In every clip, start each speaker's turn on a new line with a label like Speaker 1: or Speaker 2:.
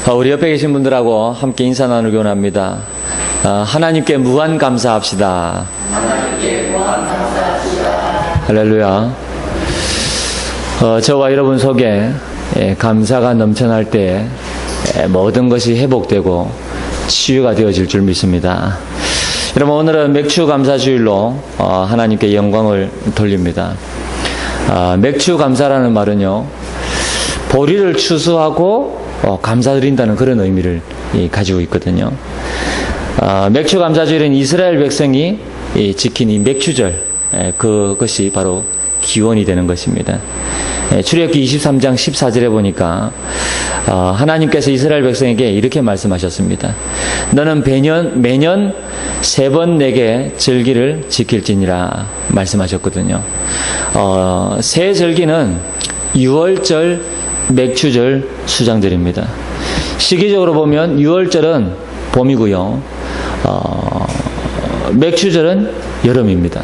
Speaker 1: 우리 옆에 계신 분들하고 함께 인사 나누기 원합니다. 하나님께 무한 감사합시다. 할렐루야. 저와 여러분 속에 감사가 넘쳐날 때 모든 것이 회복되고 치유가 되어질 줄 믿습니다. 여러분, 오늘은 맥주 감사주일로 하나님께 영광을 돌립니다. 맥주 감사라는 말은요, 보리를 추수하고 감사드린다는 그런 의미를 가지고 있거든요. 맥주 감사주일은 이스라엘 백성이 지킨 이 맥주절, 그것이 바로 기원이 되는 것입니다. 출애굽기 23장 14절에 보니까 하나님께서 이스라엘 백성에게 이렇게 말씀하셨습니다. 너는 매년 3번 내게 절기를 지킬지니라 말씀하셨거든요. 새 절기는 6월절, 맥주절, 수장절입니다. 시기적으로 보면 6월절은 봄이고요. 맥주절은 여름입니다.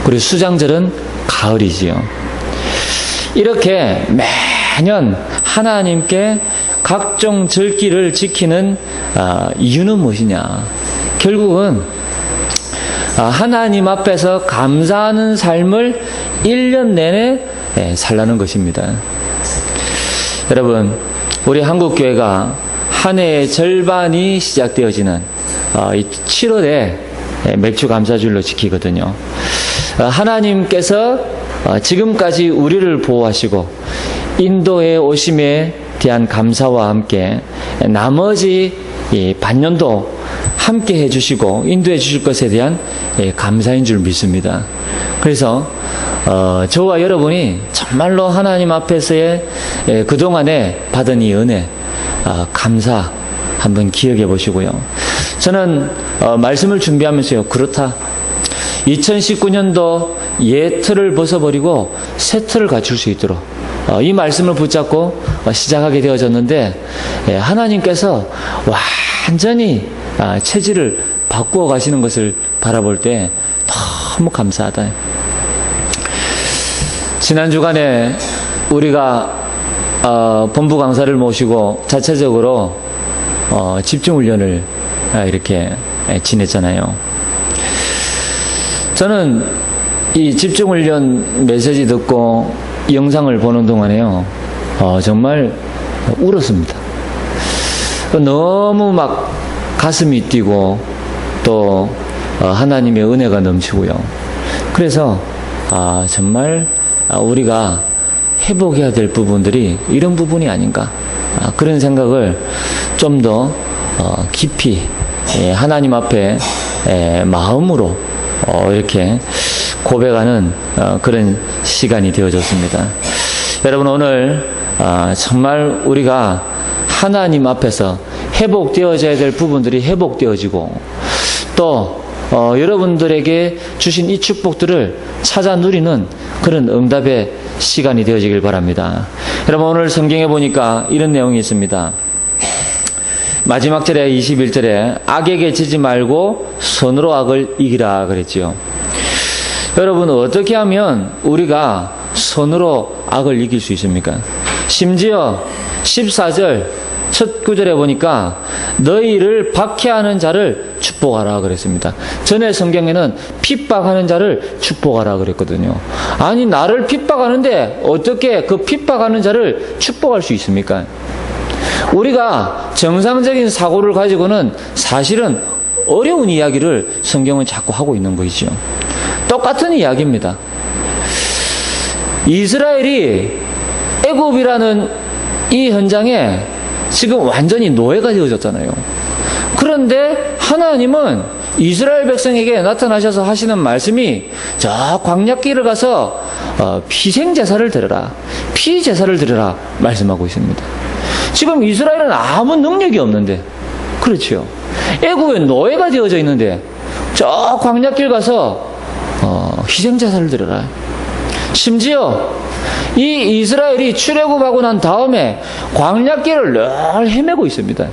Speaker 1: 그리고 수장절은 가을이지요. 이렇게 매년 하나님께 각종 절기를 지키는 이유는 무엇이냐? 결국은 하나님 앞에서 감사하는 삶을 1년 내내 살라는 것입니다. 여러분, 우리 한국교회가 한 해의 절반이 시작되어지는 이 7월에 맥주 감사주일로 지키거든요. 하나님께서 지금까지 우리를 보호하시고 인도에 오심에 대한 감사와 함께 나머지 반년도 함께 해주시고 인도해 주실 것에 대한 감사인 줄 믿습니다. 그래서 저와 여러분이 정말로 하나님 앞에서의 그동안에 받은 이 은혜, 감사 한번 기억해 보시고요. 저는 말씀을 준비하면서요, 그렇다, 2019년도 옛 틀을 벗어버리고 새 틀을 갖출 수 있도록 이 말씀을 붙잡고 시작하게 되어졌는데, 하나님께서 완전히 체질을 바꾸어 가시는 것을 바라볼 때 너무 감사하다. 지난 주간에 우리가 본부 강사를 모시고 자체적으로 집중훈련을 이렇게 지냈잖아요. 저는 이 집중훈련 메시지 듣고 영상을 보는 동안에요, 정말 울었습니다. 너무 막 가슴이 뛰고 또 하나님의 은혜가 넘치고요. 그래서 정말 우리가 회복해야 될 부분들이 이런 부분이 아닌가, 그런 생각을 좀 더 깊이 하나님 앞에 마음으로 이렇게 고백하는 그런 시간이 되어졌습니다. 여러분, 오늘 정말 우리가 하나님 앞에서 회복되어져야 될 부분들이 회복되어지고 또 여러분들에게 주신 이 축복들을 찾아 누리는 그런 응답의 시간이 되어지길 바랍니다. 여러분, 오늘 성경에 보니까 이런 내용이 있습니다. 마지막 절에 21절에 악에게 지지 말고 선으로 악을 이기라 그랬지요. 여러분, 어떻게 하면 우리가 선으로 악을 이길 수 있습니까? 심지어 14절 첫 구절에 보니까 너희를 박해하는 자를 축복하라 그랬습니다. 전에 성경에는 핍박하는 자를 축복하라 그랬거든요. 아니, 나를 핍박하는데 어떻게 그 핍박하는 자를 축복할 수 있습니까? 우리가 정상적인 사고를 가지고는 사실은 어려운 이야기를 성경은 자꾸 하고 있는 것이죠. 똑같은 이야기입니다. 이스라엘이 애굽이라는 이 현장에 지금 완전히 노예가 되어졌잖아요. 그런데 하나님은 이스라엘 백성에게 나타나셔서 하시는 말씀이 저 광야길을 가서 피생제사를 드려라, 피제사를 드려라 말씀하고 있습니다. 지금 이스라엘은 아무 능력이 없는데, 그렇죠, 애굽에 노예가 되어져 있는데 저 광야길 가서 희생제사를 드려라. 심지어 이 이스라엘이 출애굽하고 난 다음에 광야길을 늘 헤매고 있습니다.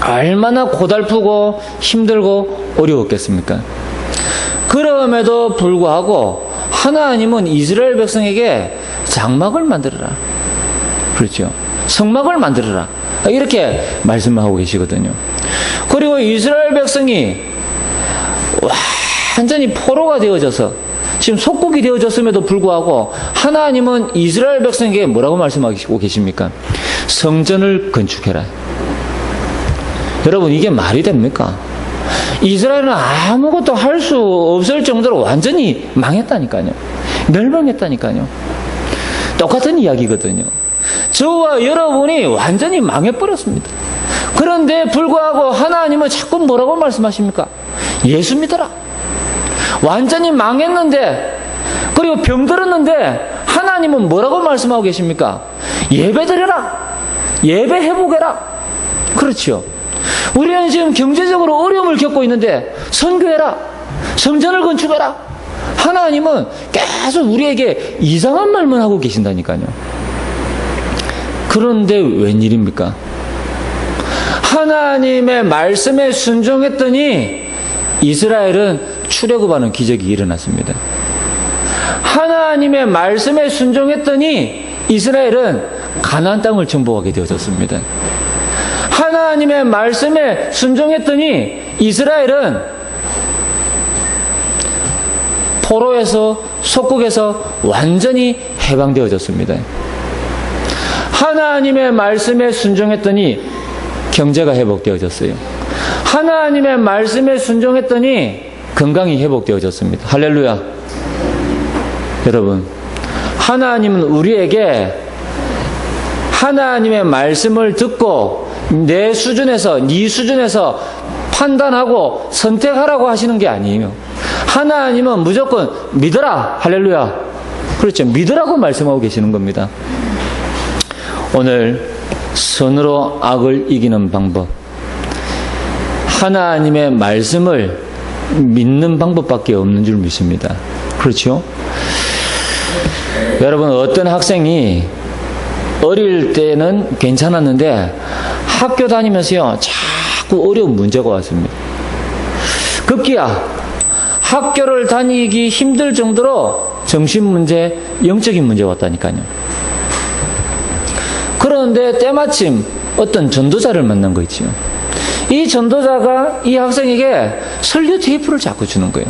Speaker 1: 얼마나 고달프고 힘들고 어려웠겠습니까? 그럼에도 불구하고 하나님은 이스라엘 백성에게 장막을 만들어라. 그렇죠. 성막을 만들어라. 이렇게 말씀을 하고 계시거든요. 그리고 이스라엘 백성이 완전히 포로가 되어져서 지금 속국이 되어졌음에도 불구하고 하나님은 이스라엘 백성에게 뭐라고 말씀하고 계십니까? 성전을 건축해라. 여러분, 이게 말이 됩니까? 이스라엘은 아무것도 할 수 없을 정도로 완전히 망했다니까요. 멸망했다니까요. 똑같은 이야기거든요. 저와 여러분이 완전히 망해버렸습니다. 그런데 불구하고 하나님은 자꾸 뭐라고 말씀하십니까? 예수 믿어라. 완전히 망했는데, 그리고 병들었는데 하나님은 뭐라고 말씀하고 계십니까? 예배드려라. 예배해보게라. 그렇죠. 우리는 지금 경제적으로 어려움을 겪고 있는데 선교해라. 성전을 건축해라. 하나님은 계속 우리에게 이상한 말만 하고 계신다니까요. 그런데 웬일입니까? 하나님의 말씀에 순종했더니 이스라엘은 출애굽하는 기적이 일어났습니다. 하나님의 말씀에 순종했더니 이스라엘은 가나안 땅을 정복하게 되어졌습니다. 하나님의 말씀에 순종했더니 이스라엘은 포로에서, 속국에서 완전히 해방되어졌습니다. 하나님의 말씀에 순종했더니 경제가 회복되어졌어요. 하나님의 말씀에 순종했더니 건강이 회복되어졌습니다. 할렐루야. 여러분, 하나님은 우리에게 하나님의 말씀을 듣고 내 수준에서, 네 수준에서 판단하고 선택하라고 하시는 게 아니에요. 하나님은 무조건 믿어라. 할렐루야. 그렇죠. 믿으라고 말씀하고 계시는 겁니다. 오늘 선으로 악을 이기는 방법, 하나님의 말씀을 믿는 방법밖에 없는 줄 믿습니다. 그렇죠? 여러분, 어떤 학생이 어릴 때는 괜찮았는데 학교 다니면서요 자꾸 어려운 문제가 왔습니다. 급기야 학교를 다니기 힘들 정도로 정신문제, 영적인 문제가 왔다니까요. 그런데 때마침 어떤 전도자를 만난 거 있죠. 이 전도자가 이 학생에게 설교 테이프를 자꾸 주는 거예요.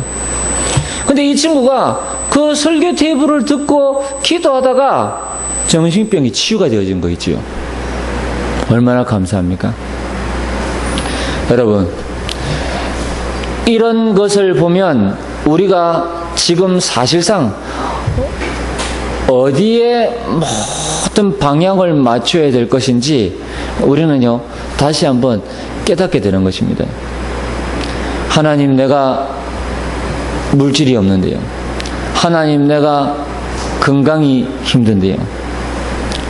Speaker 1: 근데 이 친구가 그 설교 테이프를 듣고 기도하다가 정신병이 치유가 되어진 거 있죠. 얼마나 감사합니까? 여러분, 이런 것을 보면 우리가 지금 사실상 어디에 모든 방향을 맞춰야 될 것인지 우리는요 다시 한번 깨닫게 되는 것입니다. 하나님, 내가 물질이 없는데요. 하나님, 내가 건강이 힘든데요.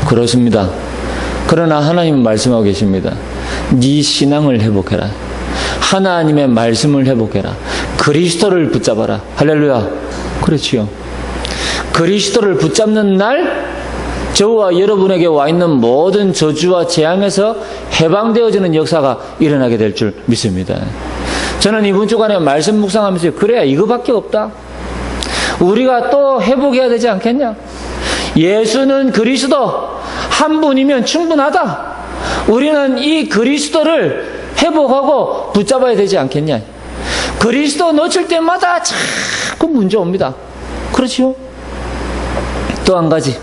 Speaker 1: 그렇습니다. 그러나 하나님은 말씀하고 계십니다. 네 신앙을 회복해라. 하나님의 말씀을 회복해라. 그리스도를 붙잡아라. 할렐루야. 그렇지요. 그리스도를 붙잡는 날 저와 여러분에게 와 있는 모든 저주와 재앙에서 해방되어지는 역사가 일어나게 될 줄 믿습니다. 저는 이번 주간에 말씀 묵상하면서 그래야 이거밖에 없다. 우리가 또 회복해야 되지 않겠냐? 예수는 그리스도 한 분이면 충분하다. 우리는 이 그리스도를 회복하고 붙잡아야 되지 않겠냐? 그리스도 놓칠 때마다 자꾸 문제 옵니다. 그렇지요? 또 한 가지,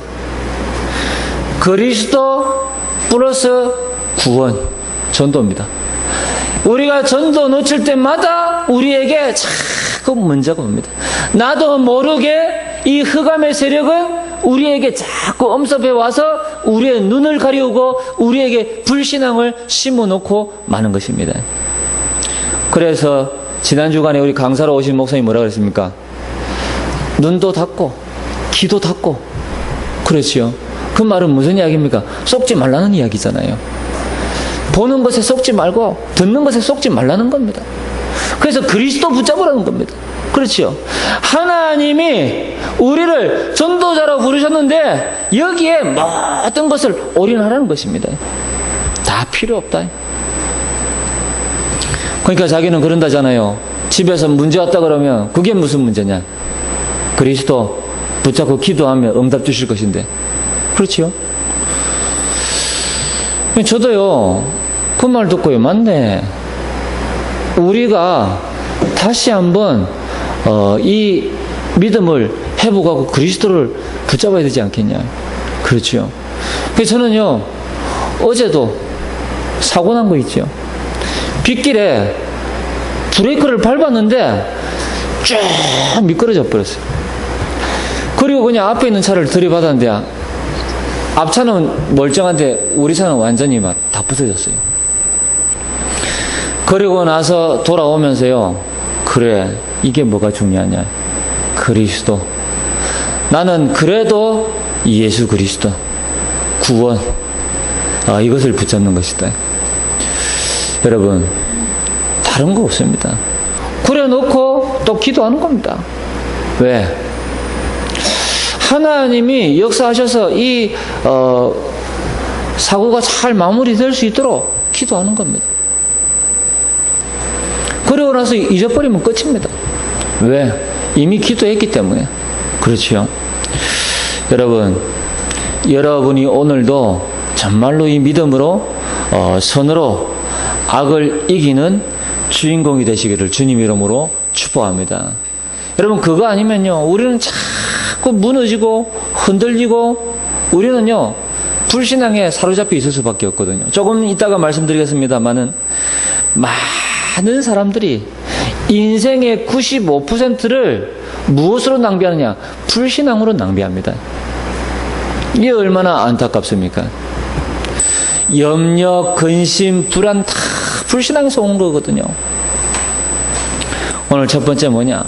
Speaker 1: 그리스도 플러스 구원, 전도입니다. 우리가 전도 놓칠 때마다 우리에게 자꾸 문제가 옵니다. 나도 모르게 이 흑암의 세력은 우리에게 자꾸 엄습해 와서 우리의 눈을 가리우고 우리에게 불신앙을 심어놓고 마는 것입니다. 그래서 지난 주간에 우리 강사로 오신 목사님이 뭐라 그랬습니까? 눈도 닫고 귀도 닫고. 그렇지요. 그 말은 무슨 이야기입니까? 속지 말라는 이야기잖아요. 보는 것에 속지 말고 듣는 것에 속지 말라는 겁니다. 그래서 그리스도 붙잡으라는 겁니다. 그렇지요. 하나님이 우리를 전도자로 부르셨는데 여기에 모든 것을 올인하라는 것입니다. 다 필요 없다. 그러니까 자기는 그런다잖아요. 집에서 문제 왔다 그러면 그게 무슨 문제냐? 그리스도 붙잡고 기도하면 응답 주실 것인데. 그렇지요. 저도요, 그 말 듣고요, 맞네. 우리가 다시 한번, 이 믿음을 회복하고 그리스도를 붙잡아야 되지 않겠냐. 그렇죠. 그래서 저는요, 어제도 사고 난 거 있죠. 빗길에 브레이크를 밟았는데 쫙 미끄러져 버렸어요. 그리고 그냥 앞에 있는 차를 들이받았는데 앞차는 멀쩡한데 우리 차는 완전히 막 다 부서졌어요. 그리고 나서 돌아오면서요, 그래, 이게 뭐가 중요하냐. 그리스도. 나는 그래도 예수 그리스도 구원, 이것을 붙잡는 것이다. 여러분, 다른 거 없습니다. 그래 놓고 또 기도하는 겁니다. 왜? 하나님이 역사하셔서 이 사고가 잘 마무리될 수 있도록 기도하는 겁니다. 그러고 나서 잊어버리면 끝입니다. 왜? 이미 기도했기 때문에. 그렇지요. 여러분, 여러분이 오늘도 정말로 이 믿음으로 선으로 악을 이기는 주인공이 되시기를 주님 이름으로 축복합니다. 여러분, 그거 아니면요, 우리는 자꾸 무너지고 흔들리고 우리는요, 불신앙에 사로잡혀 있을 수밖에 없거든요. 조금 이따가 말씀드리겠습니다만은 많은 사람들이 인생의 95%를 무엇으로 낭비하느냐? 불신앙으로 낭비합니다. 이게 얼마나 안타깝습니까? 염려, 근심, 불안 다 불신앙에서 온 거거든요. 오늘 첫 번째 뭐냐?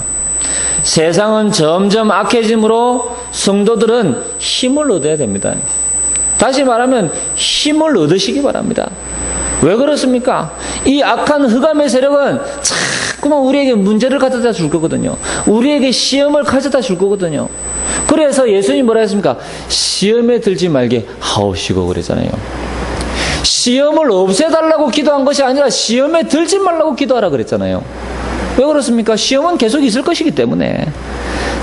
Speaker 1: 세상은 점점 악해짐으로 성도들은 힘을 얻어야 됩니다. 다시 말하면 힘을 얻으시기 바랍니다. 왜 그렇습니까? 이 악한 흑암의 세력은 자꾸만 우리에게 문제를 가져다 줄 거거든요. 우리에게 시험을 가져다 줄 거거든요. 그래서 예수님이 뭐라 했습니까? 시험에 들지 말게 하옵시고 그랬잖아요. 시험을 없애달라고 기도한 것이 아니라 시험에 들지 말라고 기도하라 그랬잖아요. 왜 그렇습니까? 시험은 계속 있을 것이기 때문에.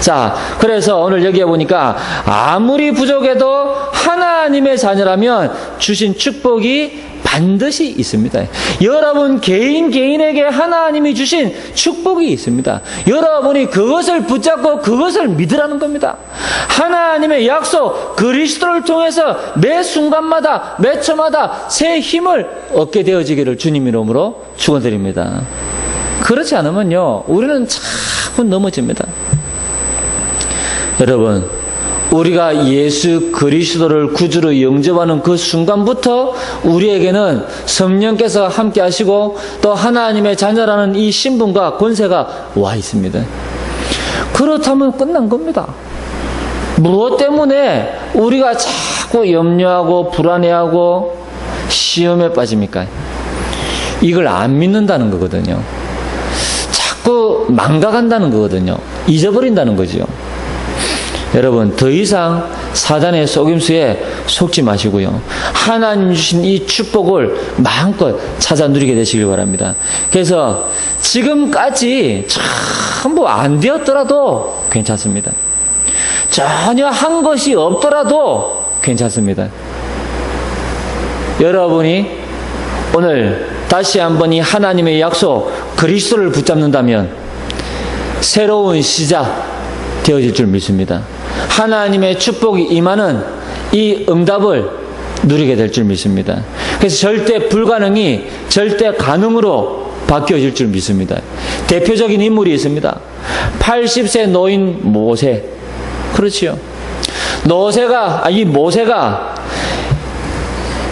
Speaker 1: 자, 그래서 오늘 여기에 보니까 아무리 부족해도 하나님의 자녀라면 주신 축복이 반드시 있습니다. 여러분 개인에게 하나님이 주신 축복이 있습니다. 여러분이 그것을 붙잡고 그것을 믿으라는 겁니다. 하나님의 약속 그리스도를 통해서 매 순간마다 매 초마다 새 힘을 얻게 되어지기를 주님 이름으로 축원드립니다. 그렇지 않으면요, 우리는 자꾸 넘어집니다. 여러분, 우리가 예수 그리스도를 구주로 영접하는 그 순간부터 우리에게는 성령께서 함께 하시고 또 하나님의 자녀라는 이 신분과 권세가 와 있습니다. 그렇다면 끝난 겁니다. 무엇 때문에 우리가 자꾸 염려하고 불안해하고 시험에 빠집니까? 이걸 안 믿는다는 거거든요. 자꾸 망각한다는 거거든요. 잊어버린다는 거죠. 여러분, 더 이상 사단의 속임수에 속지 마시고요. 하나님 주신 이 축복을 마음껏 찾아 누리게 되시길 바랍니다. 그래서 지금까지 전부 안 되었더라도 괜찮습니다. 전혀 한 것이 없더라도 괜찮습니다. 여러분이 오늘 다시 한번 이 하나님의 약속 그리스도를 붙잡는다면 새로운 시작 되어질 줄 믿습니다. 하나님의 축복이 임하는 이 응답을 누리게 될 줄 믿습니다. 그래서 절대 불가능이 절대 가능으로 바뀌어질 줄 믿습니다. 대표적인 인물이 있습니다. 80세 노인 모세. 그렇지요. 이 모세가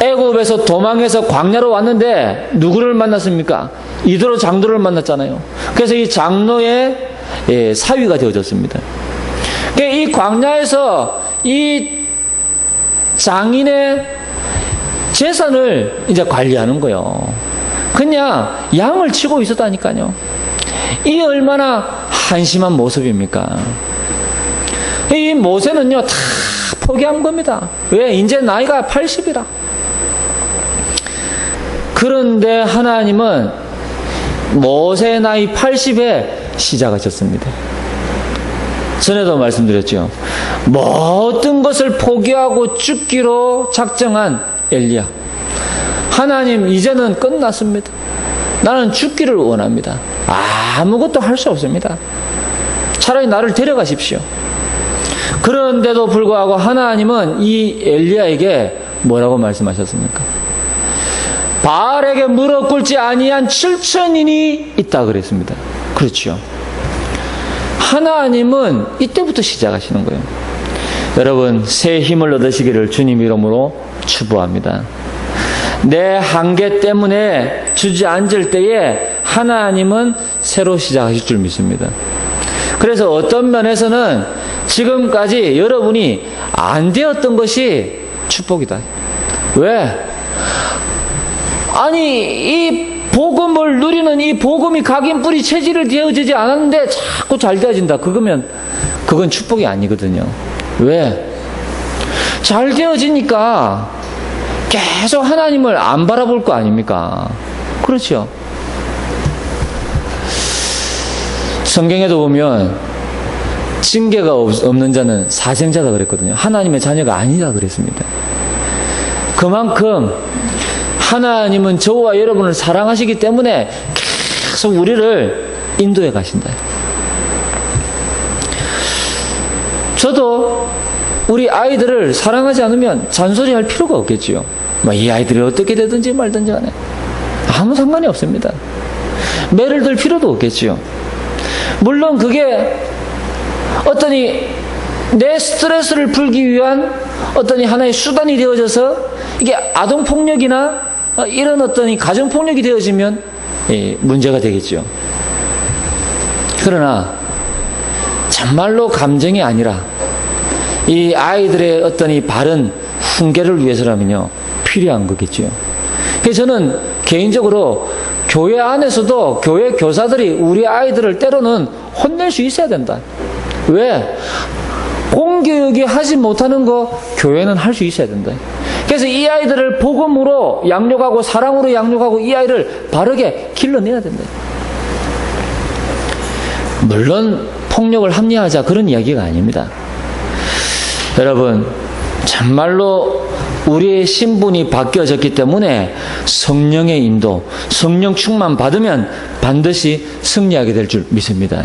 Speaker 1: 애굽에서 도망해서 광야로 왔는데 누구를 만났습니까? 이드로 장로를 만났잖아요. 그래서 이 장로의 사위가 되어졌습니다. 이 광야에서 이 장인의 재산을 이제 관리하는 거예요. 그냥 양을 치고 있었다니까요. 이 얼마나 한심한 모습입니까? 이 모세는요, 다 포기한 겁니다. 왜? 이제 나이가 80이라. 그런데 전에도 말씀드렸죠. 모든 것을 포기하고 죽기로 작정한 엘리야. 하나님, 이제는 끝났습니다. 나는 죽기를 원합니다. 아무것도 할 수 없습니다. 차라리 나를 데려가십시오. 그런데도 불구하고 하나님은 이 엘리야에게 뭐라고 말씀하셨습니까? 바알에게 무릎 꿇지 아니한 7천인이 있다 그랬습니다. 그렇죠. 하나님은 이때부터 시작하시는 거예요. 여러분, 새 힘을 얻으시기를 주님 이름으로 축복합니다. 내 한계 때문에 주저앉을 때에 하나님은 새로 시작하실 줄 믿습니다. 그래서 어떤 면에서는 지금까지 여러분이 안 되었던 것이 축복이다. 왜? 아니, 이 복음을 누리는 이 복음이 각인뿌리 체질을 되어지지 않았는데 자꾸 잘 되어진다. 그건 축복이 아니거든요. 왜? 잘 되어지니까 계속 하나님을 안 바라볼 거 아닙니까? 그렇죠. 성경에도 보면 징계가 없는 자는 사생자다 그랬거든요. 하나님의 자녀가 아니다 그랬습니다. 그만큼 하나님은 저와 여러분을 사랑하시기 때문에 계속 우리를 인도해 가신다. 저도 우리 아이들을 사랑하지 않으면 잔소리할 필요가 없겠지요. 이 아이들이 어떻게 되든지 말든지 간에 아무 상관이 없습니다. 매를 들 필요도 없겠지요. 물론 그게 내 스트레스를 풀기 위한 하나의 수단이 되어져서 이게 아동폭력이나 이런 가정폭력이 되어지면 문제가 되겠죠. 그러나 정말로 감정이 아니라 이 아이들의 이 바른 훈계를 위해서라면요 필요한 거겠죠. 그래서 저는 개인적으로 교회 안에서도 교회 교사들이 우리 아이들을 때로는 혼낼 수 있어야 된다. 왜? 공교육이 하지 못하는 거 교회는 할 수 있어야 된다. 그래서 이 아이들을 복음으로 양육하고 사랑으로 양육하고 이 아이를 바르게 길러내야 된다. 물론 폭력을 합리화하자 그런 이야기가 아닙니다. 여러분, 정말로 우리의 신분이 바뀌어졌기 때문에 성령의 인도, 성령 충만 받으면 반드시 승리하게 될 줄 믿습니다.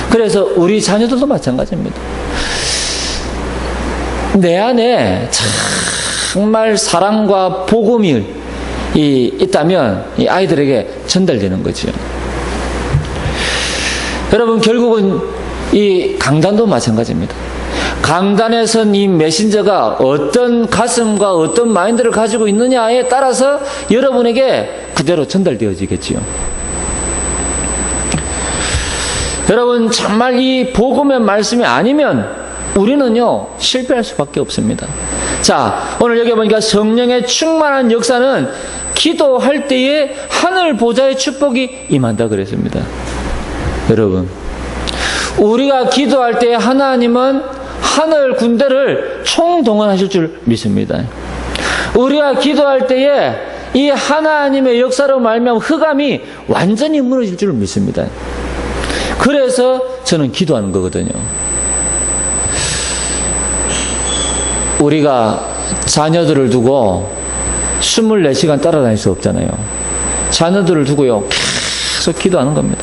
Speaker 1: 그래서 우리 자녀들도 마찬가지입니다. 내 안에 정말 사랑과 복음이 있다면 이 아이들에게 전달되는 거죠. 여러분, 결국은 이 강단도 마찬가지입니다. 강단에 선 이 메신저가 어떤 가슴과 어떤 마인드를 가지고 있느냐에 따라서 여러분에게 그대로 전달되어지겠지요. 여러분, 정말 이 복음의 말씀이 아니면 우리는요 실패할 수밖에 없습니다. 자, 오늘 여기 보니까 성령의 충만한 역사는 기도할 때에 하늘 보좌의 축복이 임한다 그랬습니다. 여러분, 우리가 기도할 때에 하나님은 하늘 군대를 총동원하실 줄 믿습니다. 우리가 기도할 때에 이 하나님의 역사로 말미암아 흑암이 완전히 무너질 줄 믿습니다. 그래서 저는 기도하는 거거든요. 우리가 자녀들을 두고 24시간 따라다닐 수 없잖아요. 자녀들을 두고요 계속 기도하는 겁니다.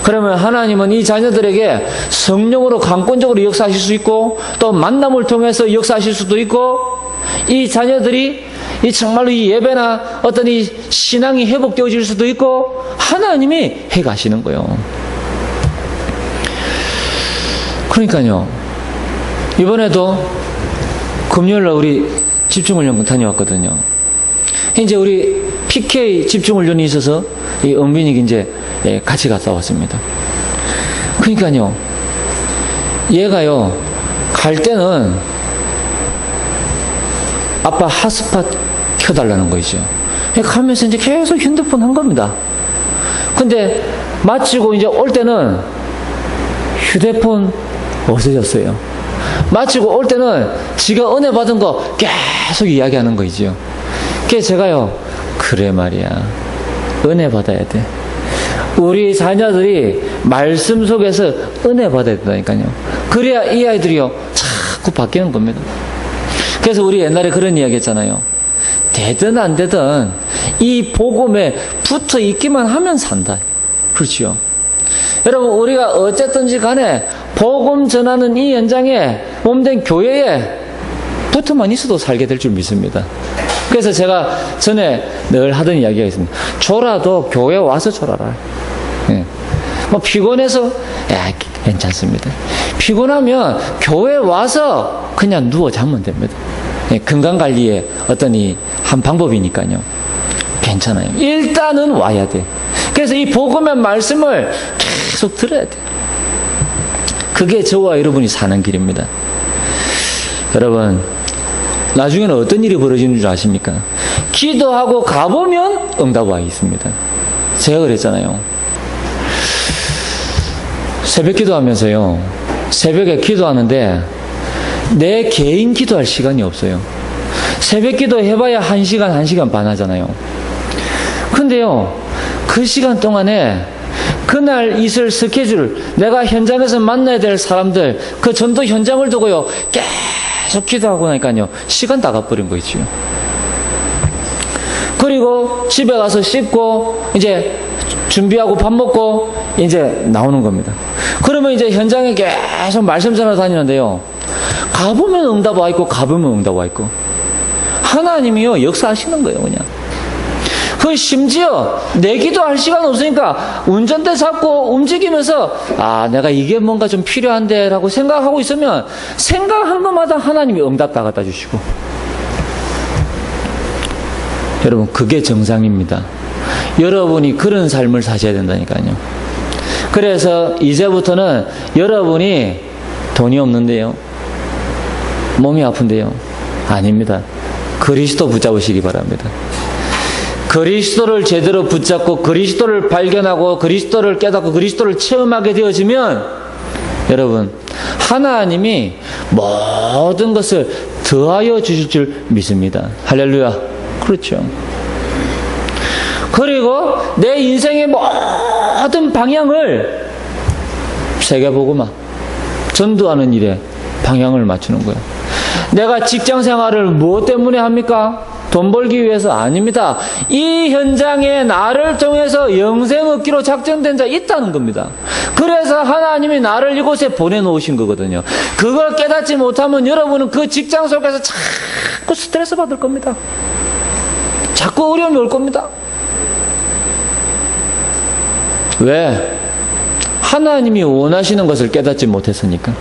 Speaker 1: 그러면 하나님은 이 자녀들에게 성령으로 강권적으로 역사하실 수 있고, 또 만남을 통해서 역사하실 수도 있고, 이 자녀들이 정말로 이 예배나 이 신앙이 회복되어질 수도 있고, 하나님이 해가시는 거예요. 그러니까요, 이번에도 금요일날 우리 집중훈련 다녀왔거든요. 이제 우리 PK 집중훈련이 있어서 이 은빈이 같이 갔다 왔습니다. 그러니까요, 얘가요 갈 때는 아빠 핫스팟 켜달라는 거죠. 가면서 이제 계속 핸드폰 한 겁니다. 근데 마치고 이제 올 때는 휴대폰 없어졌어요. 마치고 올 때는 지가 은혜 받은 거 계속 이야기하는 거죠. 그래서 제가요, 그래 말이야, 은혜 받아야 돼. 우리 자녀들이 말씀 속에서 은혜 받아야 된다니까요. 그래야 이 아이들이요 자꾸 바뀌는 겁니다. 그래서 우리 옛날에 그런 이야기 했잖아요. 되든 안 되든 이 복음에 붙어 있기만 하면 산다. 그렇죠. 여러분, 우리가 어쨌든지 간에 복음 전하는 이 현장에 몸된 교회에 붙어만 있어도 살게 될 줄 믿습니다. 그래서 제가 전에 늘 하던 이야기가 있습니다. 졸아도 교회 와서 졸아라. 예. 뭐 피곤해서 괜찮습니다. 피곤하면 교회 와서 그냥 누워 자면 됩니다. 예, 건강관리의 어떤 한 방법이니까요. 괜찮아요. 일단은 와야 돼. 그래서 이 복음의 말씀을 계속 들어야 돼. 그게 저와 여러분이 사는 길입니다. 여러분, 나중에는 어떤 일이 벌어지는 줄 아십니까? 기도하고 가보면 응답 와 있습니다. 제가 그랬잖아요. 새벽 기도하면서요, 새벽에 기도하는데 내 개인 기도할 시간이 없어요. 새벽 기도 해봐야 1시간, 1시간 반 하잖아요. 근데요, 그 시간 동안에 그날 있을 스케줄, 내가 현장에서 만나야 될 사람들, 그 전도 현장을 두고요, 계속 기도하고 나니까요, 시간 다 가버린 거 있죠. 그리고 집에 가서 씻고, 이제 준비하고 밥 먹고, 이제 나오는 겁니다. 그러면 이제 현장에 계속 말씀 전하러 다니는데요, 가보면 응답 와 있고, 가보면 응답 와 있고, 하나님이요, 역사하시는 거예요, 그냥. 그 심지어 내 기도할 시간 없으니까 운전대 잡고 움직이면서 내가 이게 뭔가 좀 필요한데 라고 생각하고 있으면 생각한 것마다 하나님이 응답 다 갖다 주시고. 여러분, 그게 정상입니다. 여러분이 그런 삶을 사셔야 된다니까요. 그래서 이제부터는 여러분이 돈이 없는데요, 몸이 아픈데요, 아닙니다. 그리스도 붙잡으시기 바랍니다. 그리스도를 제대로 붙잡고 그리스도를 발견하고 그리스도를 깨닫고 그리스도를 체험하게 되어지면 여러분, 하나님이 모든 것을 더하여 주실 줄 믿습니다. 할렐루야. 그렇죠. 그리고 내 인생의 모든 방향을 세계복음화, 전도하는 일에 방향을 맞추는 거예요. 내가 직장 생활을 무엇 때문에 합니까? 돈 벌기 위해서 아닙니다. 이 현장에 나를 통해서 영생 얻기로 작정된 자 있다는 겁니다. 그래서 하나님이 나를 이곳에 보내놓으신 거거든요. 그걸 깨닫지 못하면 여러분은 그 직장 속에서 자꾸 스트레스 받을 겁니다. 자꾸 어려움이 올 겁니다. 왜? 하나님이 원하시는 것을 깨닫지 못했으니까.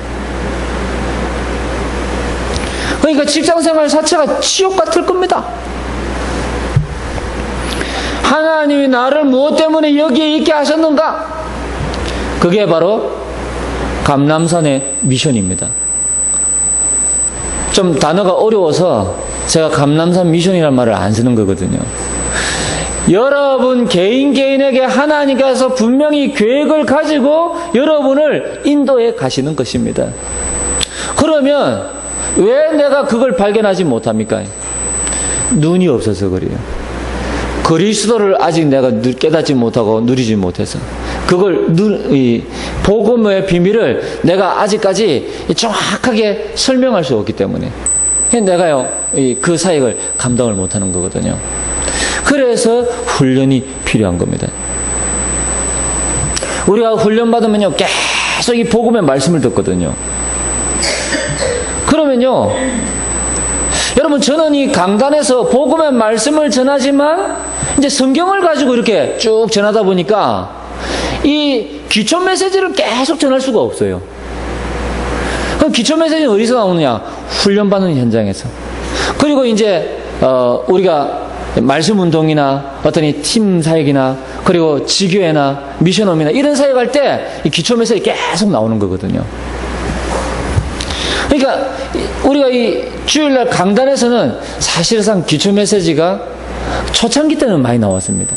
Speaker 1: 그러니까 직장생활 자체가 지옥 같을 겁니다. 하나님이 나를 무엇 때문에 여기에 있게 하셨는가? 그게 바로 감람산의 미션입니다. 좀 단어가 어려워서 제가 감람산 미션이라는 말을 안 쓰는 거거든요. 여러분 개인에게 하나님께서 분명히 계획을 가지고 여러분을 인도해 가시는 것입니다. 그러면 왜 내가 그걸 발견하지 못합니까? 눈이 없어서 그래요. 그리스도를 아직 내가 깨닫지 못하고 누리지 못해서 그걸 복음의 비밀을 내가 아직까지 정확하게 설명할 수 없기 때문에 내가요 그 사역을 감당을 못하는 거거든요. 그래서 훈련이 필요한 겁니다. 우리가 훈련 받으면요 계속 이 복음의 말씀을 듣거든요. 그러면요, 여러분, 저는 이 강단에서 복음의 말씀을 전하지만 이제 성경을 가지고 이렇게 쭉 전하다 보니까 이 기초 메시지를 계속 전할 수가 없어요. 그럼 기초 메시지는 어디서 나오느냐? 훈련받는 현장에서. 그리고 이제 우리가 말씀 운동이나 어떤 이 팀 사역이나 그리고 지교회나 미션홈이나 이런 사역할 때 이 기초 메시지 계속 나오는 거거든요. 그러니까 우리가 이 주일날 강단에서는 사실상 기초 메시지가 초창기 때는 많이 나왔습니다.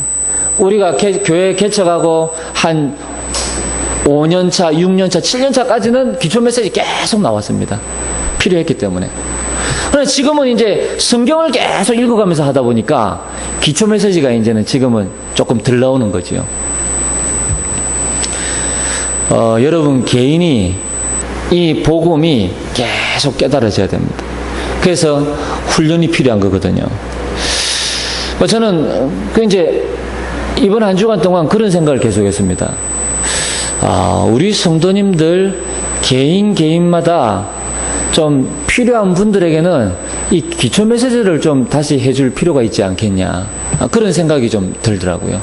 Speaker 1: 우리가 교회 개척하고 한 5년차, 6년차, 7년차까지는 기초 메시지 계속 나왔습니다. 필요했기 때문에. 그런데 지금은 이제 성경을 계속 읽어가면서 하다 보니까 기초 메시지가 이제는 지금은 조금 덜 나오는 거지요. 여러분 개인이 이 복음이 계속 깨달아져야 됩니다. 그래서 훈련이 필요한 거거든요. 저는 이제 이번 한 주간 동안 그런 생각을 계속했습니다. 우리 성도님들 개인마다 좀 필요한 분들에게는 이 기초 메시지를 좀 다시 해줄 필요가 있지 않겠냐, 그런 생각이 좀 들더라고요.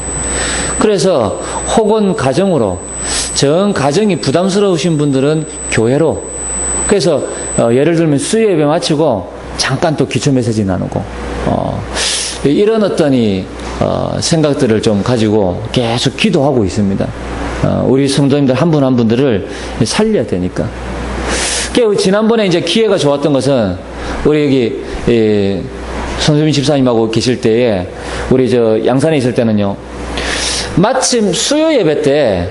Speaker 1: 그래서 혹은 가정으로, 정 가정이 부담스러우신 분들은 교회로, 그래서 예를 들면 수요 예배 마치고 잠깐 또 기초 메시지 나누고, 이런 어떤 생각들을 좀 가지고 계속 기도하고 있습니다. 우리 성도님들 한 분 한 분들을 살려야 되니까. 지난번에 이제 기회가 좋았던 것은, 우리 여기 손수민 집사님하고 계실 때에, 우리 양산에 있을 때는요, 마침 수요 예배 때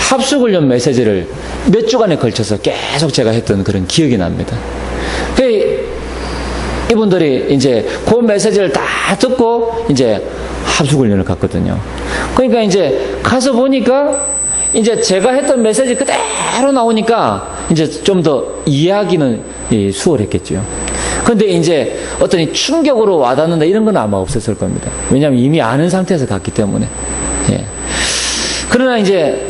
Speaker 1: 합숙훈련 메시지를 몇 주간에 걸쳐서 계속 제가 했던 그런 기억이 납니다. 이분들이 이제 그 메시지를 다 듣고 이제 합숙훈련을 갔거든요. 그러니까 이제 가서 보니까 이제 제가 했던 메시지 그대로 나오니까 이제 좀 더 이해하기는 수월했겠죠. 근데 이제 어떤 충격으로 와닿는다 이런 건 아마 없었을 겁니다. 왜냐하면 이미 아는 상태에서 갔기 때문에. 예. 그러나 이제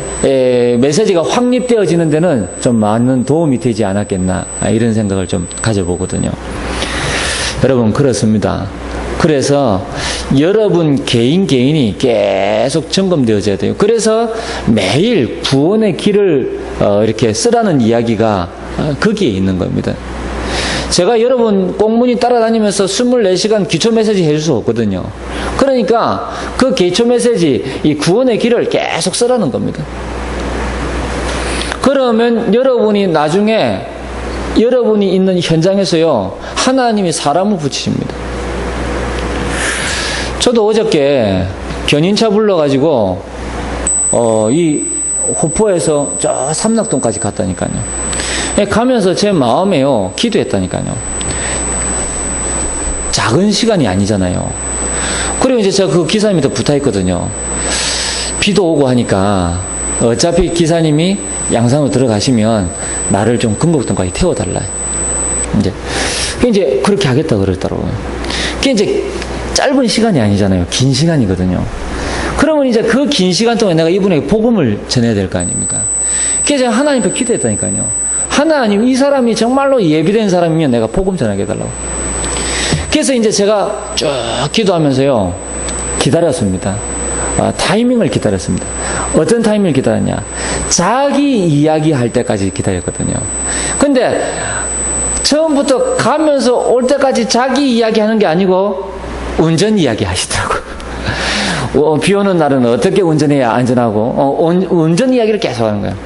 Speaker 1: 메시지가 확립되어지는 데는 좀 많은 도움이 되지 않았겠나, 이런 생각을 좀 가져보거든요. 여러분, 그렇습니다. 그래서 여러분 개인이 계속 점검되어져야 돼요. 그래서 매일 구원의 길을 이렇게 쓰라는 이야기가 거기에 있는 겁니다. 제가 여러분 꽁무니 따라다니면서 24시간 기초 메시지 해줄 수 없거든요. 그러니까 그 기초 메시지, 이 구원의 길을 계속 쓰라는 겁니다. 그러면 여러분이 나중에 여러분이 있는 현장에서요, 하나님이 사람을 붙이십니다. 저도 어저께 견인차 불러가지고 이 호포에서 저 삼락동까지 갔다니까요. 가면서 제 마음에요, 기도했다니까요. 작은 시간이 아니잖아요. 그리고 이제 제가 그 기사님한테 부탁했거든요. 비도 오고 하니까 어차피 기사님이 양산으로 들어가시면 나를 좀 금곡동까지 태워달라. 이제 그렇게 하겠다 그랬더라고요. 그게 이제 짧은 시간이 아니잖아요. 긴 시간이거든요. 그러면 이제 그 긴 시간 동안 내가 이분에게 복음을 전해야 될 거 아닙니까? 그래서 제가 하나님 앞에 기도했다니까요. 하나님, 이 사람이 정말로 예비된 사람이면 내가 복음 전하게 해달라고. 그래서 이제 제가 쭉 기도하면서요, 기다렸습니다. 타이밍을 기다렸습니다. 어떤 타이밍을 기다렸냐? 자기 이야기 할 때까지 기다렸거든요. 근데 처음부터 가면서 올 때까지 자기 이야기 하는 게 아니고 운전 이야기 하시더라고요. 비 오는 날은 어떻게 운전해야 안전하고, 운전 이야기를 계속 하는 거예요.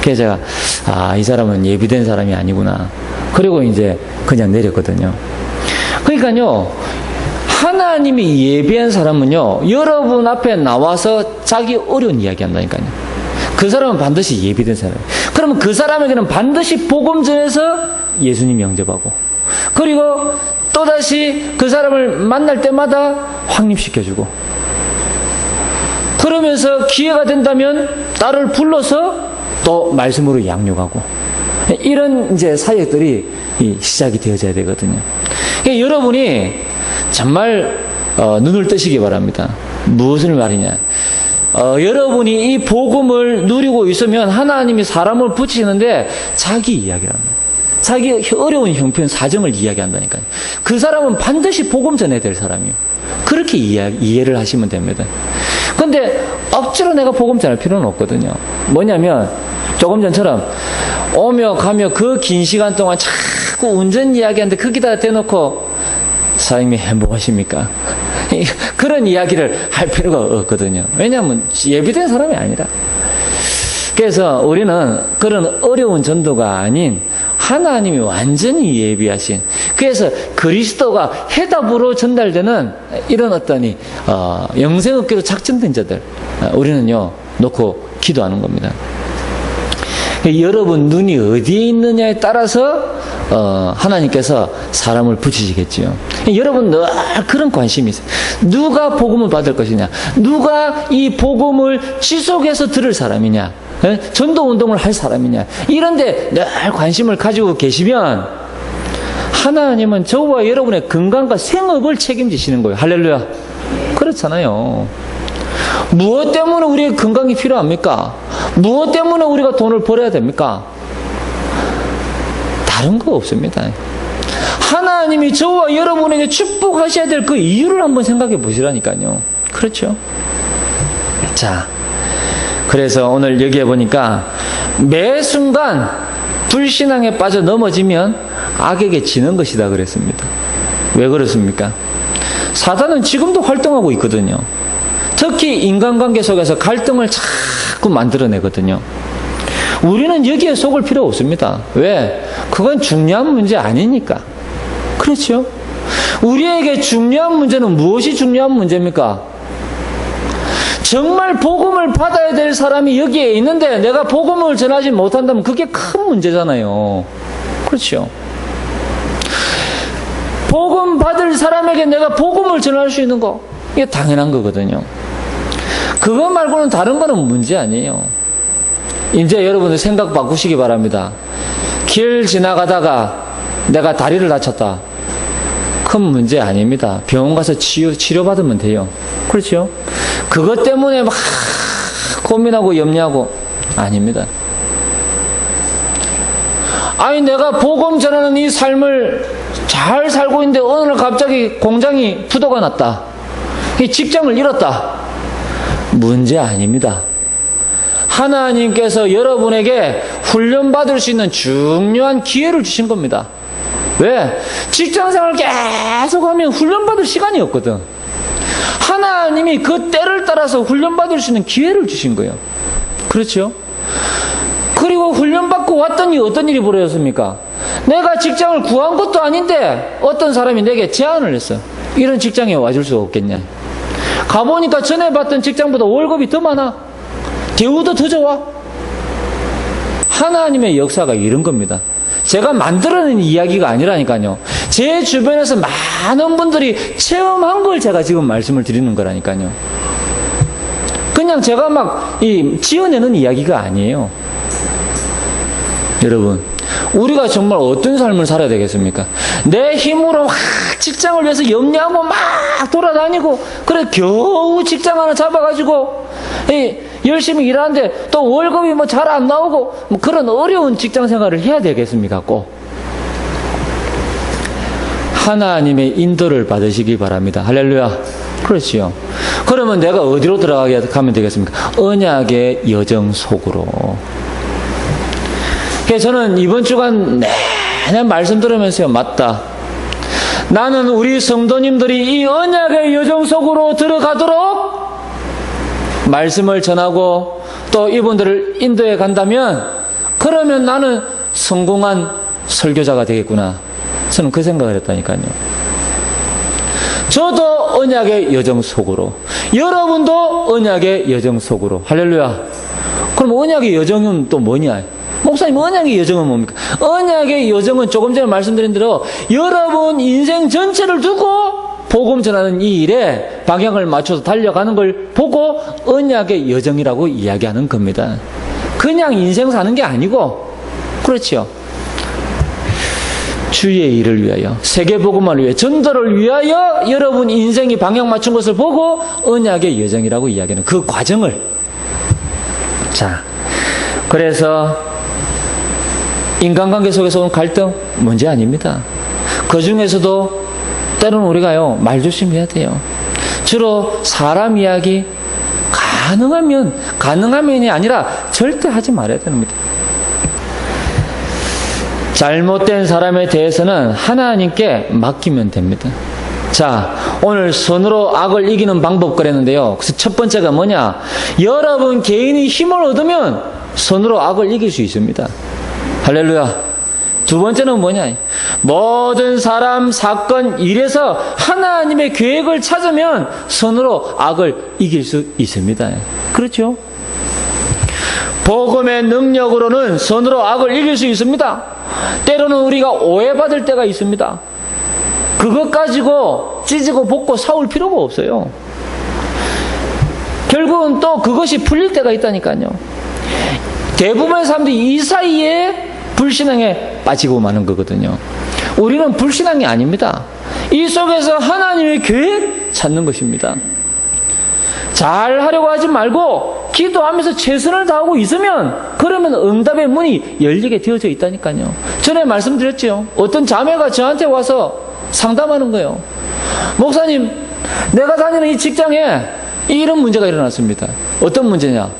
Speaker 1: 그래서 제가, 이 사람은 예비된 사람이 아니구나. 그리고 이제 그냥 내렸거든요. 그러니까요, 하나님이 예비한 사람은요, 여러분 앞에 나와서 자기 어려운 이야기 한다니까요. 그 사람은 반드시 예비된 사람이에요. 그러면 그 사람에게는 반드시 복음 전해서 예수님 영접하고, 그리고 또다시 그 사람을 만날 때마다 확립시켜주고, 그러면서 기회가 된다면 나를 불러서 또 말씀으로 양육하고, 이런 이제 사역들이 시작이 되어져야 되거든요. 그러니까 여러분이 정말 눈을 뜨시기 바랍니다. 무엇을 말이냐? 여러분이 이 복음을 누리고 있으면 하나님이 사람을 붙이는데 자기 이야기를 합니다. 자기 어려운 형편, 사정을 이야기한다니까요. 그 사람은 반드시 복음 전해야 될 사람이에요. 그렇게 이해를 하시면 됩니다. 근데 억지로 내가 복음 전할 필요는 없거든요. 뭐냐면 조금 전처럼 오며 가며 그 긴 시간 동안 자꾸 운전 이야기하는데 거기다 대놓고 사장님이 행복하십니까? 그런 이야기를 할 필요가 없거든요. 왜냐하면 예비된 사람이 아니라. 그래서 우리는 그런 어려운 전도가 아닌 하나님이 완전히 예비하신, 그래서 그리스도가 해답으로 전달되는 이런 어떤 영생업계로 작정된 자들, 우리는요 놓고 기도하는 겁니다. 여러분 눈이 어디에 있느냐에 따라서 하나님께서 사람을 붙이시겠지요. 여러분 늘 그런 관심이 있어요. 누가 복음을 받을 것이냐, 누가 이 복음을 지속해서 들을 사람이냐, 전도 운동을 할 사람이냐, 이런데 늘 관심을 가지고 계시면 하나님은 저와 여러분의 건강과 생업을 책임지시는 거예요. 할렐루야. 그렇잖아요. 무엇 때문에 우리의 건강이 필요합니까? 무엇 때문에 우리가 돈을 벌어야 됩니까? 다른 거 없습니다. 하나님이 저와 여러분에게 축복하셔야 될 그 이유를 한번 생각해 보시라니까요. 그렇죠? 자, 그래서 오늘 여기에 보니까 매 순간 불신앙에 빠져 넘어지면 악에게 지는 것이다 그랬습니다. 왜 그렇습니까? 사단은 지금도 활동하고 있거든요. 특히 인간관계 속에서 갈등을 자꾸 만들어내거든요. 우리는 여기에 속을 필요 없습니다. 왜? 그건 중요한 문제 아니니까. 그렇죠? 우리에게 중요한 문제는 무엇이 중요한 문제입니까? 정말 복음을 받아야 될 사람이 여기에 있는데 내가 복음을 전하지 못한다면 그게 큰 문제잖아요. 그렇죠? 복음 받을 사람에게 내가 복음을 전할 수 있는 거, 이게 당연한 거거든요. 그거 말고는 다른 거는 문제 아니에요. 이제 여러분들 생각 바꾸시기 바랍니다. 길 지나가다가 내가 다리를 다쳤다. 큰 문제 아닙니다. 병원 가서 치료받으면 돼요. 그렇죠? 그것 때문에 막 고민하고 염려하고, 아닙니다. 아니, 내가 복음 전하는 이 삶을 잘 살고 있는데 어느 날 갑자기 공장이 부도가 났다. 직장을 잃었다. 문제 아닙니다. 하나님께서 여러분에게 훈련받을 수 있는 중요한 기회를 주신 겁니다. 왜? 직장생활 계속 하면 훈련받을 시간이 없거든. 하나님이 그 때를 따라서 훈련받을 수 있는 기회를 주신 거예요. 그렇죠? 그리고 훈련받고 왔더니 어떤 일이 벌어졌습니까? 내가 직장을 구한 것도 아닌데 어떤 사람이 내게 제안을 했어. 이런 직장에 와줄 수 없겠냐. 가보니까 전에 받던 직장보다 월급이 더 많아. 대우도 더 좋아. 하나님의 역사가 이런 겁니다. 제가 만들어낸 이야기가 아니라니까요. 제 주변에서 많은 분들이 체험한 걸 제가 지금 말씀을 드리는 거라니까요. 그냥 제가 막 지어내는 이야기가 아니에요. 여러분, 우리가 정말 어떤 삶을 살아야 되겠습니까? 내 힘으로 막 직장을 위해서 염려하고 막 돌아다니고, 그래 겨우 직장 하나 잡아가지고 열심히 일하는데 또 월급이 뭐 잘 안 나오고, 뭐 그런 어려운 직장 생활을 해야 되겠습니까? 꼭 하나님의 인도를 받으시기 바랍니다. 할렐루야. 그렇지요. 그러면 내가 어디로 들어가면 되겠습니까? 언약의 여정 속으로. 그래서 저는 이번 주간 내내 말씀 들으면서요, 맞다. 나는 우리 성도님들이 이 언약의 여정 속으로 들어가도록 말씀을 전하고 또 이분들을 인도해 간다면, 그러면 나는 성공한 설교자가 되겠구나. 저는 그 생각을 했다니까요. 저도 언약의 여정 속으로, 여러분도 언약의 여정 속으로. 할렐루야. 그럼 언약의 여정은 또 뭐냐? 목사님, 언약의 여정은 뭡니까? 언약의 여정은 조금 전에 말씀드린 대로 여러분 인생 전체를 두고 복음 전하는 이 일에 방향을 맞춰서 달려가는 걸 보고 언약의 여정이라고 이야기하는 겁니다. 그냥 인생 사는 게 아니고, 그렇죠? 주의 일을 위하여, 세계복음화를 위해, 전도를 위하여 여러분 인생이 방향 맞춘 것을 보고 언약의 여정이라고 이야기하는 그 과정을. 자, 그래서 인간관계 속에서 온 갈등 문제 아닙니다. 그 중에서도 때로는 우리가요, 말 조심해야 돼요. 주로 사람 이야기 가능하면이 아니라 절대 하지 말아야 됩니다. 잘못된 사람에 대해서는 하나님께 맡기면 됩니다. 자, 오늘 손으로 악을 이기는 방법 그랬는데요. 그래서 첫 번째가 뭐냐? 여러분 개인이 힘을 얻으면 손으로 악을 이길 수 있습니다. 할렐루야. 두 번째는 뭐냐? 모든 사람, 사건, 일에서 하나님의 계획을 찾으면 손으로 악을 이길 수 있습니다. 그렇죠? 복음의 능력으로는 손으로 악을 이길 수 있습니다. 때로는 우리가 오해받을 때가 있습니다. 그것 가지고 찢고 볶고 싸울 필요가 없어요. 결국은 또 그것이 풀릴 때가 있다니까요. 대부분의 사람들이 이 사이에 불신앙에 빠지고 마는 거거든요. 우리는 불신앙이 아닙니다. 이 속에서 하나님의 계획 찾는 것입니다. 잘 하려고 하지 말고 기도하면서 최선을 다하고 있으면 그러면 응답의 문이 열리게 되어져 있다니까요. 전에 말씀드렸죠. 어떤 자매가 저한테 와서 상담하는 거예요. 목사님, 내가 다니는 이 직장에 이런 문제가 일어났습니다. 어떤 문제냐?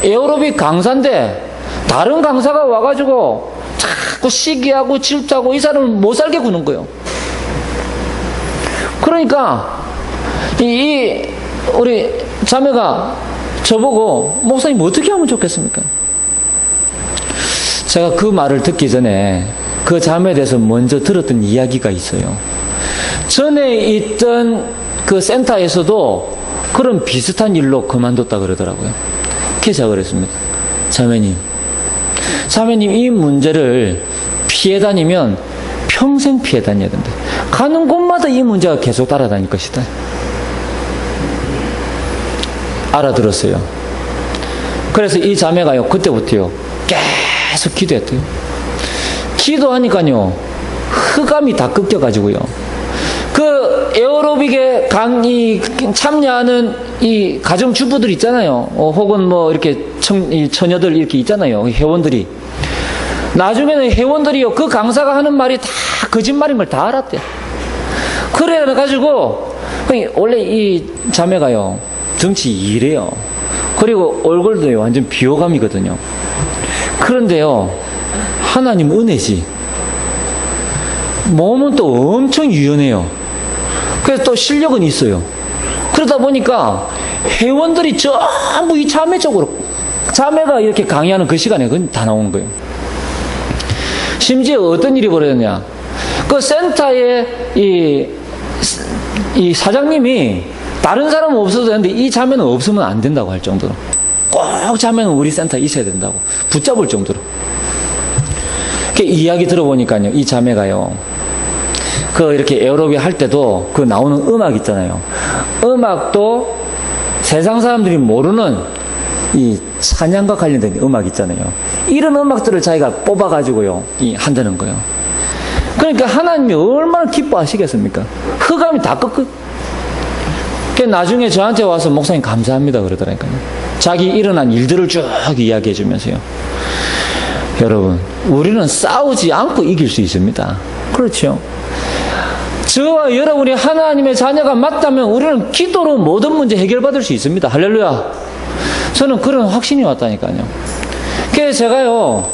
Speaker 1: 에어로빅 강사인데 다른 강사가 와가지고 자꾸 시기하고 질투하고 이 사람을 못 살게 구는 거예요. 그러니까 우리 자매가 저보고 목사님 어떻게 하면 좋겠습니까? 제가 그 말을 듣기 전에 그 자매에 대해서 먼저 들었던 이야기가 있어요. 전에 있던 그 센터에서도 그런 비슷한 일로 그만뒀다 그러더라고요. 그래서 제가 그랬습니다. 자매님 이 문제를 피해 다니면 평생 피해 다녀야 된다. 가는 곳마다 이 문제가 계속 따라다닐 것이다. 알아들었어요. 그래서 이 자매가요, 그때부터요, 계속 기도했대요. 기도하니까요, 흑암이 다 꺾여가지고요. 그 에어로빅에 참여하는 이 가정주부들 있잖아요. 혹은 뭐 이렇게 처녀들 이렇게 있잖아요. 회원들이. 나중에는 회원들이요, 그 강사가 하는 말이 다 거짓말인 걸 다 알았대. 그래가지고, 원래 이 자매가요, 덩치 이래요. 그리고 얼굴도 완전 비호감이거든요. 그런데요, 하나님 은혜지. 몸은 또 엄청 유연해요. 그래서 또 실력은 있어요. 그러다 보니까 회원들이 전부 이 자매 쪽으로, 자매가 이렇게 강의하는 그 시간에 그건 다 나오는 거예요. 심지어 어떤 일이 벌어졌냐. 그 센터의 이 사장님이 다른 사람은 없어도 되는데 이 자매는 없으면 안 된다고 할 정도로, 꼭 자매는 우리 센터에 있어야 된다고 붙잡을 정도로. 이야기 들어보니까요, 이 자매가요, 이렇게 에어로빅 할 때도 그 나오는 음악 있잖아요. 음악도 세상 사람들이 모르는 이 찬양과 관련된 음악 있잖아요. 이런 음악들을 자기가 뽑아가지고요, 한다는 거예요. 그러니까 하나님이 얼마나 기뻐하시겠습니까? 흑암이 다 나중에 저한테 와서 목사님 감사합니다 그러더라니까요. 자기 일어난 일들을 쭉 이야기해 주면서요. 여러분, 우리는 싸우지 않고 이길 수 있습니다. 그렇죠? 저와 여러분이 하나님의 자녀가 맞다면 우리는 기도로 모든 문제 해결받을 수 있습니다. 할렐루야. 저는 그런 확신이 왔다니까요. 그래서 제가요,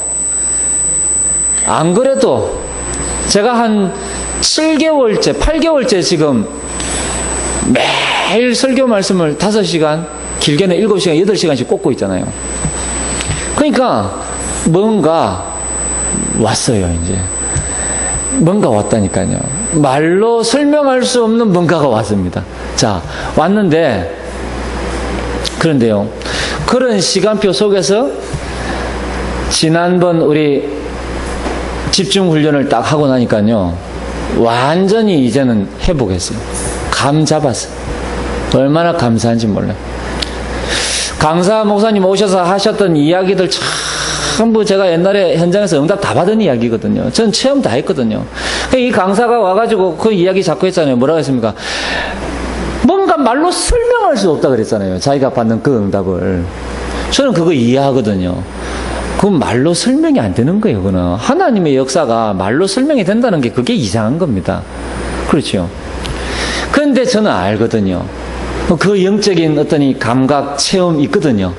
Speaker 1: 안 그래도 제가 한 7개월째, 8개월째 지금 매일 설교 말씀을 5시간, 길게는 7시간, 8시간씩 꽂고 있잖아요. 그러니까 뭔가 왔어요, 이제. 뭔가 왔다니까요. 말로 설명할 수 없는 뭔가가 왔습니다. 자, 왔는데, 그런데요, 그런 시간표 속에서 지난번 우리 집중훈련을 딱 하고 나니까요, 완전히 이제는 회복했어요. 감 잡았어요. 얼마나 감사한지 몰라요. 강사 목사님 오셔서 하셨던 이야기들 전부 제가 옛날에 현장에서 응답 다 받은 이야기거든요. 전 체험 다 했거든요. 이 강사가 와가지고 그 이야기 자꾸 했잖아요. 뭐라고 했습니까? 뭔가 말로 설명할 수 없다 그랬잖아요. 자기가 받는 그 응답을. 저는 그거 이해하거든요. 그건 말로 설명이 안 되는 거예요. 그거는 하나님의 역사가 말로 설명이 된다는 게 그게 이상한 겁니다. 그렇죠? 그런데 저는 알거든요. 그 영적인 어떤 이 감각, 체험이 있거든요.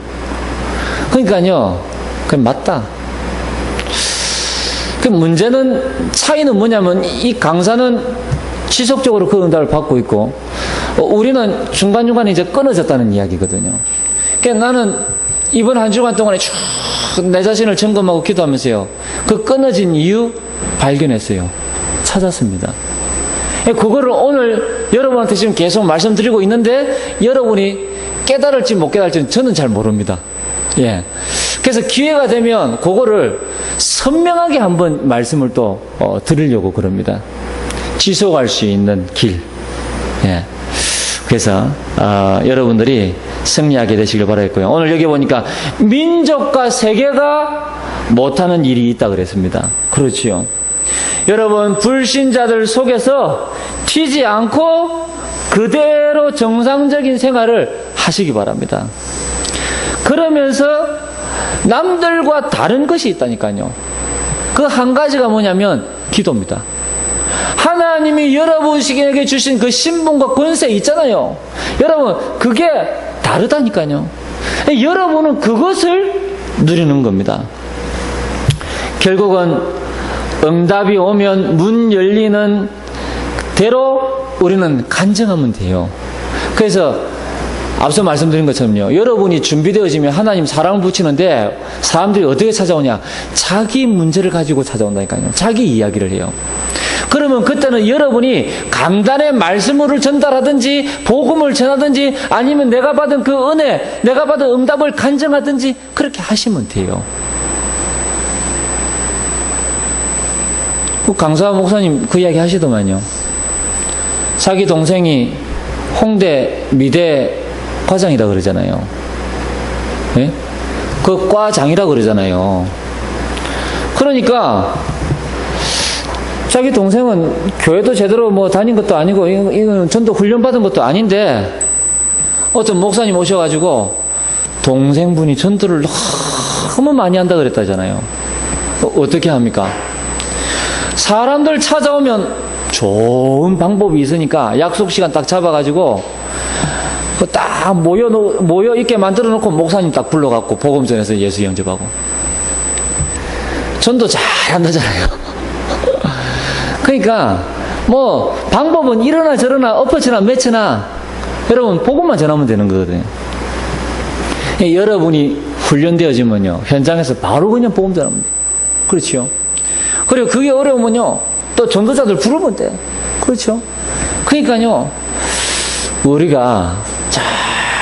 Speaker 1: 그러니까요, 그건 맞다. 그 문제는, 차이는 뭐냐면, 이 강사는 지속적으로 그 응답을 받고 있고, 우리는 중간중간에 이제 끊어졌다는 이야기거든요. 그러니까 나는 이번 한 주간 동안에 쭉 내 자신을 점검하고 기도하면서요, 그 끊어진 이유 발견했어요. 찾았습니다. 그거를 오늘 여러분한테 지금 계속 말씀드리고 있는데 여러분이 깨달을지 못 깨달을지는 저는 잘 모릅니다. 예. 그래서 기회가 되면 그거를 선명하게 한번 말씀을 또 드리려고 그럽니다. 지속할 수 있는 길. 예. 그래서 여러분들이 승리하게 되시길 바라겠고요. 오늘 여기 보니까 민족과 세계가 못하는 일이 있다 그랬습니다. 그렇지요. 여러분, 불신자들 속에서 튀지 않고 그대로 정상적인 생활을 하시기 바랍니다. 그러면서 남들과 다른 것이 있다니까요. 그 한 가지가 뭐냐면 기도입니다. 하나님이 여러분에게 주신 그 신분과 권세 있잖아요. 여러분, 그게 다르다니까요. 여러분은 그것을 누리는 겁니다. 결국은 응답이 오면 문 열리는 대로 우리는 간증하면 돼요. 그래서 앞서 말씀드린 것처럼요, 여러분이 준비되어지면 하나님 사랑을 붙이는데 사람들이 어떻게 찾아오냐? 자기 문제를 가지고 찾아온다니까요. 자기 이야기를 해요. 그러면 그때는 여러분이 강단의 말씀을 전달하든지 복음을 전하든지 아니면 내가 받은 그 은혜, 내가 받은 응답을 간증하든지 그렇게 하시면 돼요. 강사 목사님 그 이야기 하시더만요. 자기 동생이 홍대 미대 과장이라 그러잖아요. 예? 그 과장이라 그러잖아요. 그러니까 자기 동생은 교회도 제대로 뭐 다닌 것도 아니고 이건 전도 훈련 받은 것도 아닌데 어떤 목사님 오셔가지고 동생분이 전도를 너무 많이 한다 그랬다잖아요. 어떻게 합니까? 사람들 찾아오면 좋은 방법이 있으니까 약속 시간 딱 잡아가지고 딱 모여 있게 만들어 놓고 목사님 딱 불러갖고 복음 전해서 예수 영접하고 전도 잘 한다잖아요. 그러니까 뭐 방법은 이러나 저러나 엎어치나 매치나 여러분 복음만 전하면 되는 거거든요. 여러분이 훈련되어지면요 현장에서 바로 그냥 복음 전하면 돼요. 그렇죠. 그리고 그게 어려우면요 또 전도자들 부르면 돼. 그렇죠. 그러니까요 우리가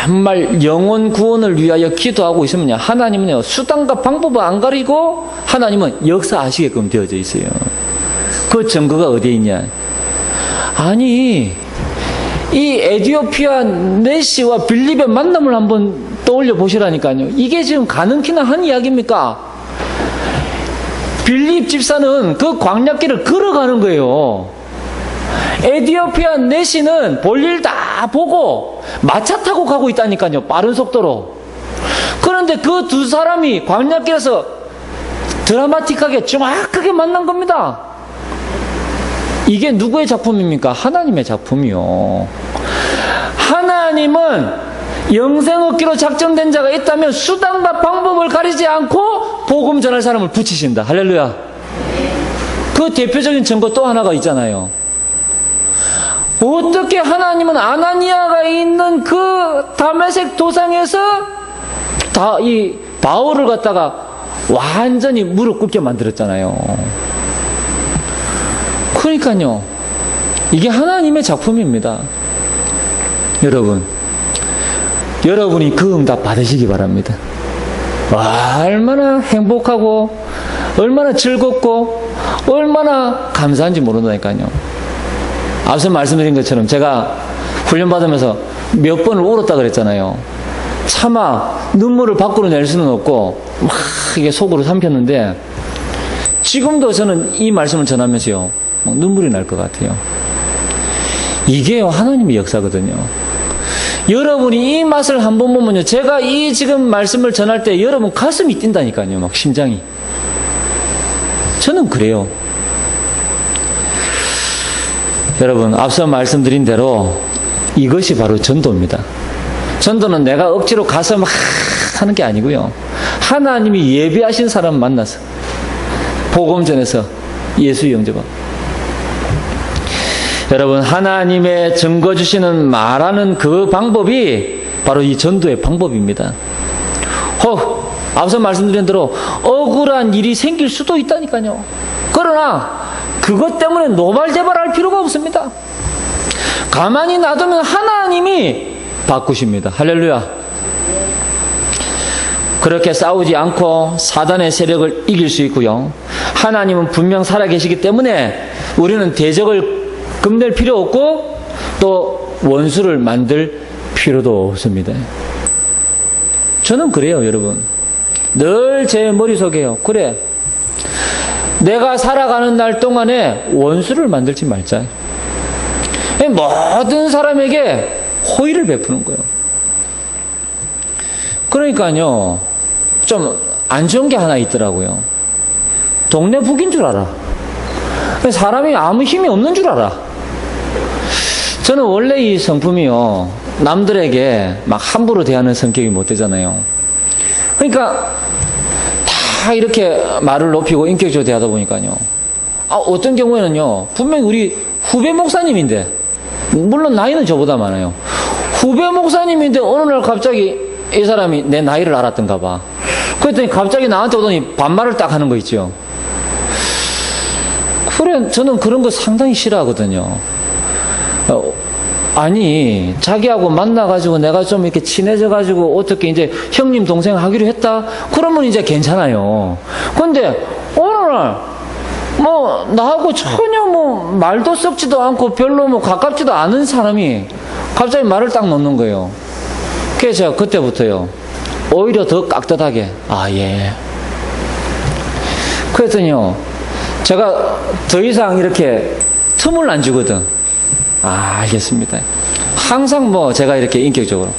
Speaker 1: 정말 영혼 구원을 위하여 기도하고 있으면요 하나님은요 수단과 방법을 안 가리고 하나님은 역사하시게끔 되어져 있어요. 그 증거가 어디에 있냐? 아니 이 에티오피아 네시와 빌립의 만남을 한번 떠올려 보시라니까요. 이게 지금 가능키나 한 이야기입니까? 빌립 집사는 그 광야길을 걸어가는 거예요. 에티오피아 네시는 볼일 다 보고 마차 타고 가고 있다니까요. 빠른 속도로. 그런데 그 두 사람이 광야길에서 드라마틱하게 정확하게 만난 겁니다. 이게 누구의 작품입니까? 하나님의 작품이요. 하나님은 영생 얻기로 작정된 자가 있다면 수단과 방법을 가리지 않고 복음 전할 사람을 붙이신다. 할렐루야. 그 대표적인 증거 또 하나가 있잖아요. 어떻게 하나님은 아나니아가 있는 그 다메섹 도상에서 다 이 바울을 갖다가 완전히 무릎 꿇게 만들었잖아요. 그러니까요, 이게 하나님의 작품입니다. 여러분이 그 응답 받으시기 바랍니다. 와, 얼마나 행복하고 얼마나 즐겁고 얼마나 감사한지 모른다니까요. 앞서 말씀드린 것처럼 제가 훈련받으면서 몇 번을 울었다 그랬잖아요. 차마 눈물을 밖으로 낼 수는 없고 막 이게 속으로 삼켰는데 지금도 저는 이 말씀을 전하면서요 막 눈물이 날 것 같아요. 이게요 하나님의 역사거든요. 여러분이 이 맛을 한번 보면요 제가 이 지금 말씀을 전할 때 여러분 가슴이 뛴다니까요. 막 심장이. 저는 그래요. 여러분 앞서 말씀드린 대로 이것이 바로 전도입니다. 전도는 내가 억지로 가서 막 하는 게 아니고요. 하나님이 예비하신 사람 만나서 복음 전해서 예수 영접하고. 여러분 하나님의 증거 주시는 말하는 그 방법이 바로 이 전도의 방법입니다. 앞서 말씀드린 대로 억울한 일이 생길 수도 있다니까요. 그러나 그것 때문에 노발대발할 필요가 없습니다. 가만히 놔두면 하나님이 바꾸십니다. 할렐루야. 그렇게 싸우지 않고 사단의 세력을 이길 수 있고요. 하나님은 분명 살아계시기 때문에 우리는 대적을 겁낼 필요 없고 또 원수를 만들 필요도 없습니다. 저는 그래요, 여러분. 늘 제 머릿속에요. 그래. 내가 살아가는 날 동안에 원수를 만들지 말자. 모든 사람에게 호의를 베푸는 거예요. 그러니까요, 좀 안 좋은 게 하나 있더라고요. 동네 북인 줄 알아. 사람이 아무 힘이 없는 줄 알아. 저는 원래 이 성품이요, 남들에게 막 함부로 대하는 성격이 못 되잖아요. 그러니까 다 이렇게 말을 높이고 인격적으로 대하다 보니까요, 어떤 경우에는요, 분명히 우리 후배 목사님인데, 물론 나이는 저보다 많아요. 후배 목사님인데 어느 날 갑자기 이 사람이 내 나이를 알았던가 봐. 그랬더니 갑자기 나한테 오더니 반말을 딱 하는 거 있죠. 그래, 저는 그런 거 상당히 싫어하거든요. 아니, 자기하고 만나가지고 내가 좀 이렇게 친해져가지고 어떻게 이제 형님 동생 하기로 했다? 그러면 이제 괜찮아요. 근데 어느 날 뭐 나하고 전혀 뭐 말도 썩지도 않고 별로 뭐 가깝지도 않은 사람이 갑자기 말을 딱 놓는 거예요. 그래서 제가 그때부터요, 오히려 더 깍듯하게, 예. 그랬더니요, 제가 더 이상 이렇게 틈을 안 주거든. 알겠습니다. 항상 뭐 제가 이렇게 인격적으로.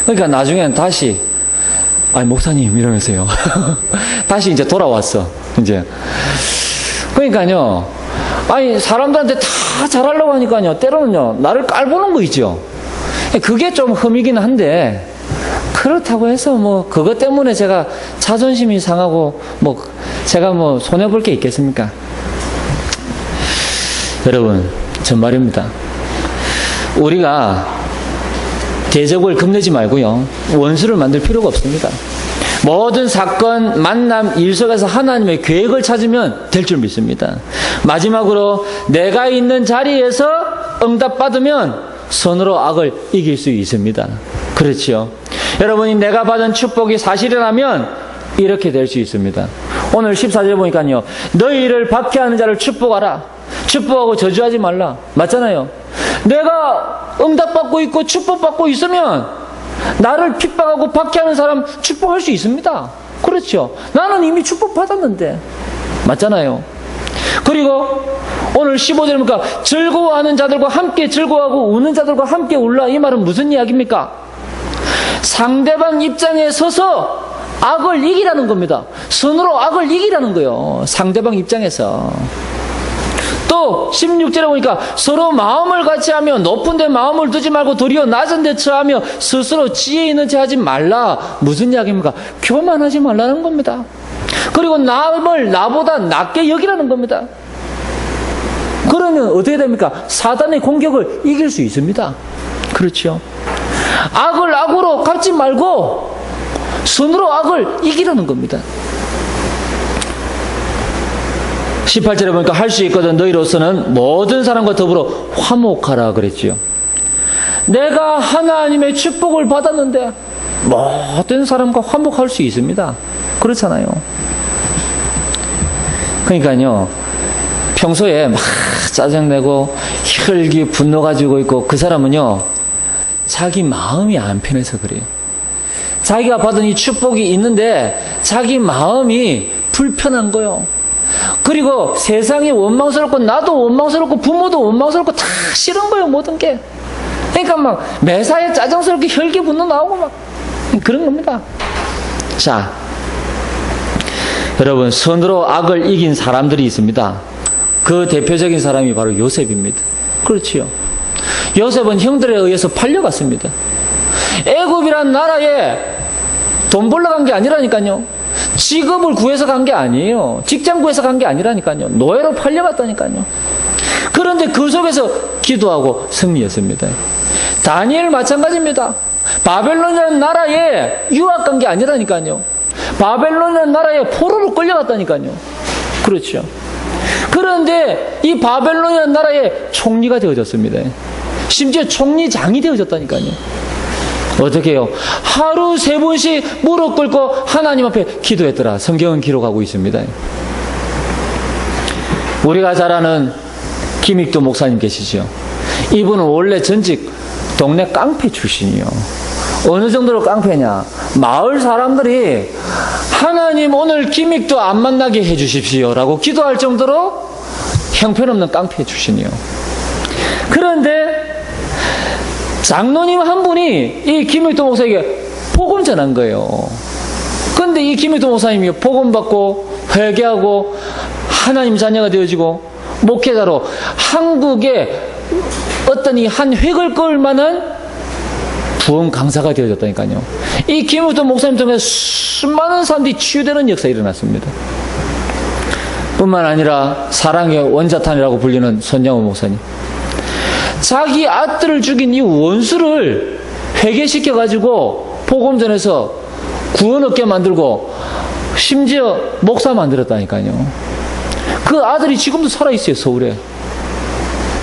Speaker 1: 그러니까 나중에는 다시, 목사님 이러면서요. 다시 이제 돌아왔어. 이제. 그러니까요, 사람들한테 다 잘하려고 하니까요, 때로는요, 나를 깔보는 거 있죠. 그게 좀 흠이긴 한데, 그렇다고 해서 뭐, 그것 때문에 제가 자존심이 상하고, 뭐, 제가 뭐, 손해볼 게 있겠습니까? 여러분, 정말입니다. 우리가 대적을 겁내지 말고요, 원수를 만들 필요가 없습니다. 모든 사건, 만남, 일 속에서 하나님의 계획을 찾으면 될 줄 믿습니다. 마지막으로 내가 있는 자리에서 응답받으면 선으로 악을 이길 수 있습니다. 그렇지요. 여러분이 내가 받은 축복이 사실이라면 이렇게 될 수 있습니다. 오늘 14절 보니까요, 너희를 박해하는 자를 축복하라. 축복하고 저주하지 말라. 맞잖아요. 내가 응답받고 있고 축복받고 있으면 나를 핍박하고 박해하는 사람 축복할 수 있습니다. 그렇죠. 나는 이미 축복받았는데. 맞잖아요. 그리고 오늘 15절에 보니까 즐거워하는 자들과 함께 즐거워하고 우는 자들과 함께 울라. 이 말은 무슨 이야기입니까? 상대방 입장에 서서 악을 이기라는 겁니다. 선으로 악을 이기라는 거예요. 상대방 입장에서. 또 16절에 보니까 서로 마음을 같이 하며 높은 데 마음을 두지 말고 도리어 낮은 데 처하며 스스로 지혜 있는 체 하지 말라. 무슨 이야기입니까? 교만하지 말라는 겁니다. 그리고 남을 나보다 낮게 여기라는 겁니다. 그러면 어떻게 됩니까? 사단의 공격을 이길 수 있습니다. 그렇죠. 악을 악으로 갚지 말고 선으로 악을 이기라는 겁니다. 18절에 보니까 할 수 있거든 너희로서는 모든 사람과 더불어 화목하라 그랬지요. 내가 하나님의 축복을 받았는데 모든 사람과 화목할 수 있습니다. 그렇잖아요. 그러니까요, 평소에 막 짜증내고 혈기 분노 가지고 있고 그 사람은요, 자기 마음이 안 편해서 그래요. 자기가 받은 이 축복이 있는데 자기 마음이 불편한 거요. 그리고 세상이 원망스럽고 나도 원망스럽고 부모도 원망스럽고 다 싫은 거예요, 모든 게. 그러니까 막 매사에 짜증스럽게 혈기 분노 나오고 막 그런 겁니다. 자, 여러분, 선으로 악을 이긴 사람들이 있습니다. 그 대표적인 사람이 바로 요셉입니다. 그렇지요. 요셉은 형들에 의해서 팔려갔습니다. 애굽이란 나라에 돈 벌러 간 게 아니라니까요. 직업을 구해서 간 게 아니에요. 직장 구해서 간 게 아니라니까요. 노예로 팔려갔다니까요. 그런데 그 속에서 기도하고 승리했습니다. 다니엘 마찬가지입니다. 바벨론이라는 나라에 유학 간 게 아니라니까요. 바벨론이라는 나라에 포로로 끌려갔다니까요. 그렇죠. 그런데 이 바벨론이라는 나라의 총리가 되어졌습니다. 심지어 총리장이 되어졌다니까요. 어떻게 해요? 하루 3번씩 무릎 꿇고 하나님 앞에 기도했더라. 성경은 기록하고 있습니다. 우리가 잘 아는 김익도 목사님 계시죠? 이분은 원래 전직 동네 깡패 출신이요. 어느 정도로 깡패냐? 마을 사람들이 하나님 오늘 기믹도 안 만나게 해주십시오 라고 기도할 정도로 형편없는 깡패 출신이요. 그런데 장로님 한 분이 이 김익도 목사에게 복음 전한 거예요. 그런데 이 김익도 목사님이 복음 받고 회개하고 하나님 자녀가 되어지고 목회자로 한국의 어떤 이 한 획을 그을 만한 부흥 강사가 되어졌다니까요. 이 김익도 목사님 통해 수많은 사람들이 치유되는 역사가 일어났습니다. 뿐만 아니라 사랑의 원자탄이라고 불리는 손양호 목사님, 자기 아들을 죽인 이 원수를 회개시켜가지고 복음 전해서 구원 얻게 만들고 심지어 목사 만들었다니까요. 그 아들이 지금도 살아있어요, 서울에.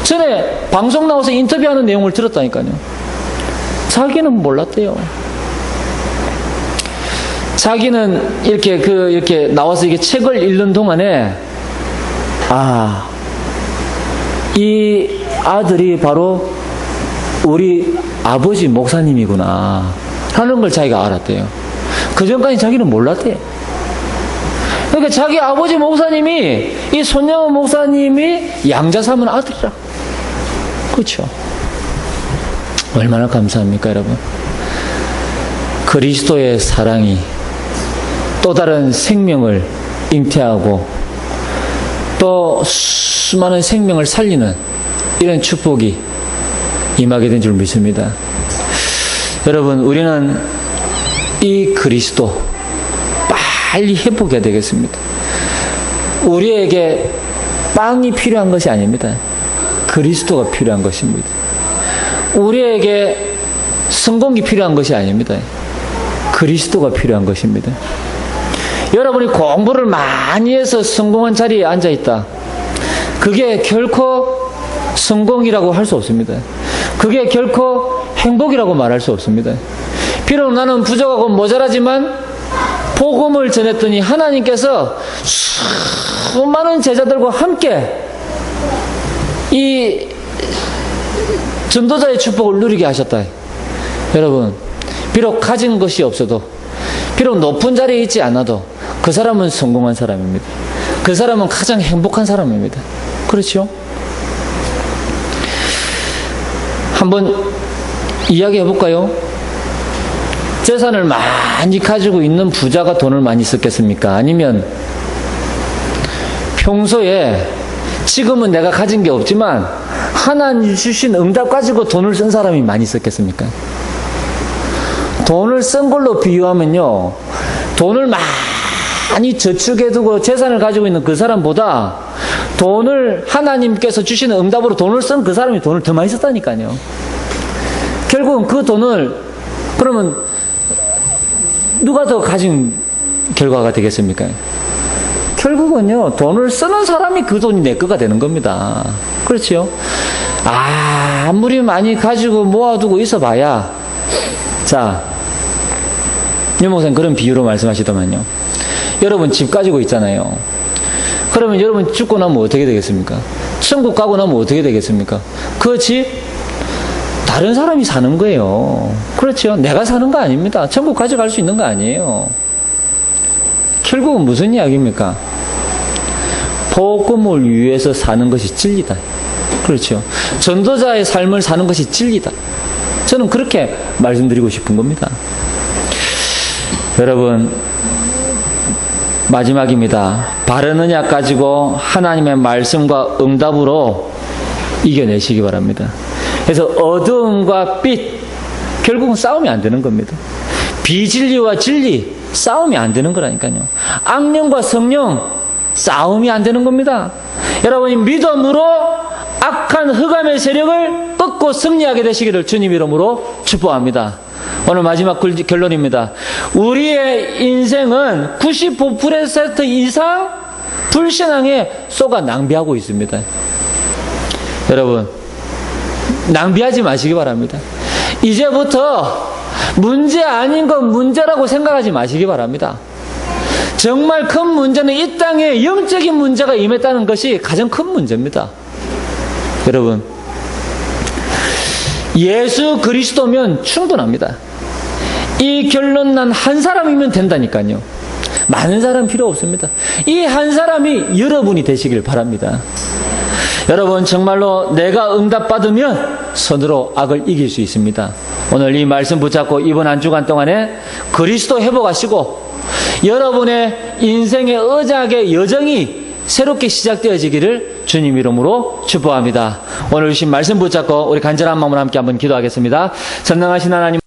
Speaker 1: 전에 방송 나와서 인터뷰하는 내용을 들었다니까요. 자기는 몰랐대요. 자기는 이렇게 나와서 이게 책을 읽는 동안에, 이 아들이 바로 우리 아버지 목사님이구나 하는 걸 자기가 알았대요. 그 전까지 자기는 몰랐대요. 그러니까 자기 아버지 목사님이 이 손양호 목사님이 양자 삼은 아들이라. 그렇죠. 얼마나 감사합니까, 여러분? 그리스도의 사랑이 또 다른 생명을 잉태하고 또 수많은 생명을 살리는 이런 축복이 임하게 된 줄 믿습니다. 여러분, 우리는 이 그리스도 빨리 회복해야 되겠습니다. 우리에게 빵이 필요한 것이 아닙니다. 그리스도가 필요한 것입니다. 우리에게 성공이 필요한 것이 아닙니다. 그리스도가 필요한 것입니다. 여러분이 공부를 많이 해서 성공한 자리에 앉아있다. 그게 결코 성공이라고 할 수 없습니다. 그게 결코 행복이라고 말할 수 없습니다. 비록 나는 부족하고 모자라지만 복음을 전했더니 하나님께서 수많은 제자들과 함께 이 전도자의 축복을 누리게 하셨다. 여러분, 비록 가진 것이 없어도, 비록 높은 자리에 있지 않아도 그 사람은 성공한 사람입니다. 그 사람은 가장 행복한 사람입니다. 그렇죠? 한번 이야기해 볼까요? 재산을 많이 가지고 있는 부자가 돈을 많이 썼겠습니까? 아니면 평소에 지금은 내가 가진 게 없지만 하나님 주신 응답 가지고 돈을 쓴 사람이 많이 썼겠습니까? 돈을 쓴 걸로 비유하면요, 돈을 많이 저축해두고 재산을 가지고 있는 그 사람보다 돈을 하나님께서 주시는 응답으로 돈을 쓴 그 사람이 돈을 더 많이 썼다니까요. 결국은 그 돈을, 그러면 누가 더 가진 결과가 되겠습니까? 결국은요, 돈을 쓰는 사람이 그 돈이 내 거가 되는 겁니다. 그렇죠? 아무리 많이 가지고 모아두고 있어 봐야, 자, 유 목사님 그런 비유로 말씀하시더만요. 여러분 집 가지고 있잖아요. 그러면 여러분 죽고 나면 어떻게 되겠습니까? 천국 가고 나면 어떻게 되겠습니까? 그 집 다른 사람이 사는 거예요. 그렇죠? 내가 사는 거 아닙니다. 천국 가져갈 수 있는 거 아니에요. 결국은 무슨 이야기입니까? 복음을 위해서 사는 것이 진리다. 그렇죠? 전도자의 삶을 사는 것이 진리다. 저는 그렇게 말씀드리고 싶은 겁니다. 여러분, 마지막입니다. 바른 언약 가지고 하나님의 말씀과 응답으로 이겨내시기 바랍니다. 그래서 어두움과 빛, 결국은 싸움이 안 되는 겁니다. 비진리와 진리, 싸움이 안 되는 거라니까요. 악령과 성령, 싸움이 안 되는 겁니다. 여러분이 믿음으로 악한 흑암의 세력을 꺾고 승리하게 되시기를 주님 이름으로 축복합니다. 오늘 마지막 결론입니다. 우리의 인생은 95% 이상 불신앙에 쏘가 낭비하고 있습니다. 여러분, 낭비하지 마시기 바랍니다. 이제부터 문제 아닌 건 문제라고 생각하지 마시기 바랍니다. 정말 큰 문제는 이 땅에 영적인 문제가 임했다는 것이 가장 큰 문제입니다. 여러분, 예수 그리스도면 충분합니다. 이 결론 난 한 사람이면 된다니까요. 많은 사람 필요 없습니다. 이 한 사람이 여러분이 되시길 바랍니다. 여러분, 정말로 내가 응답받으면 선으로 악을 이길 수 있습니다. 오늘 이 말씀 붙잡고 이번 한 주간 동안에 그리스도 회복하시고 여러분의 인생의 의작의 여정이 새롭게 시작되어지기를 주님 이름으로 축복합니다. 오늘 주신 말씀 붙잡고 우리 간절한 마음으로 함께 한번 기도하겠습니다. 전능하신 하나님,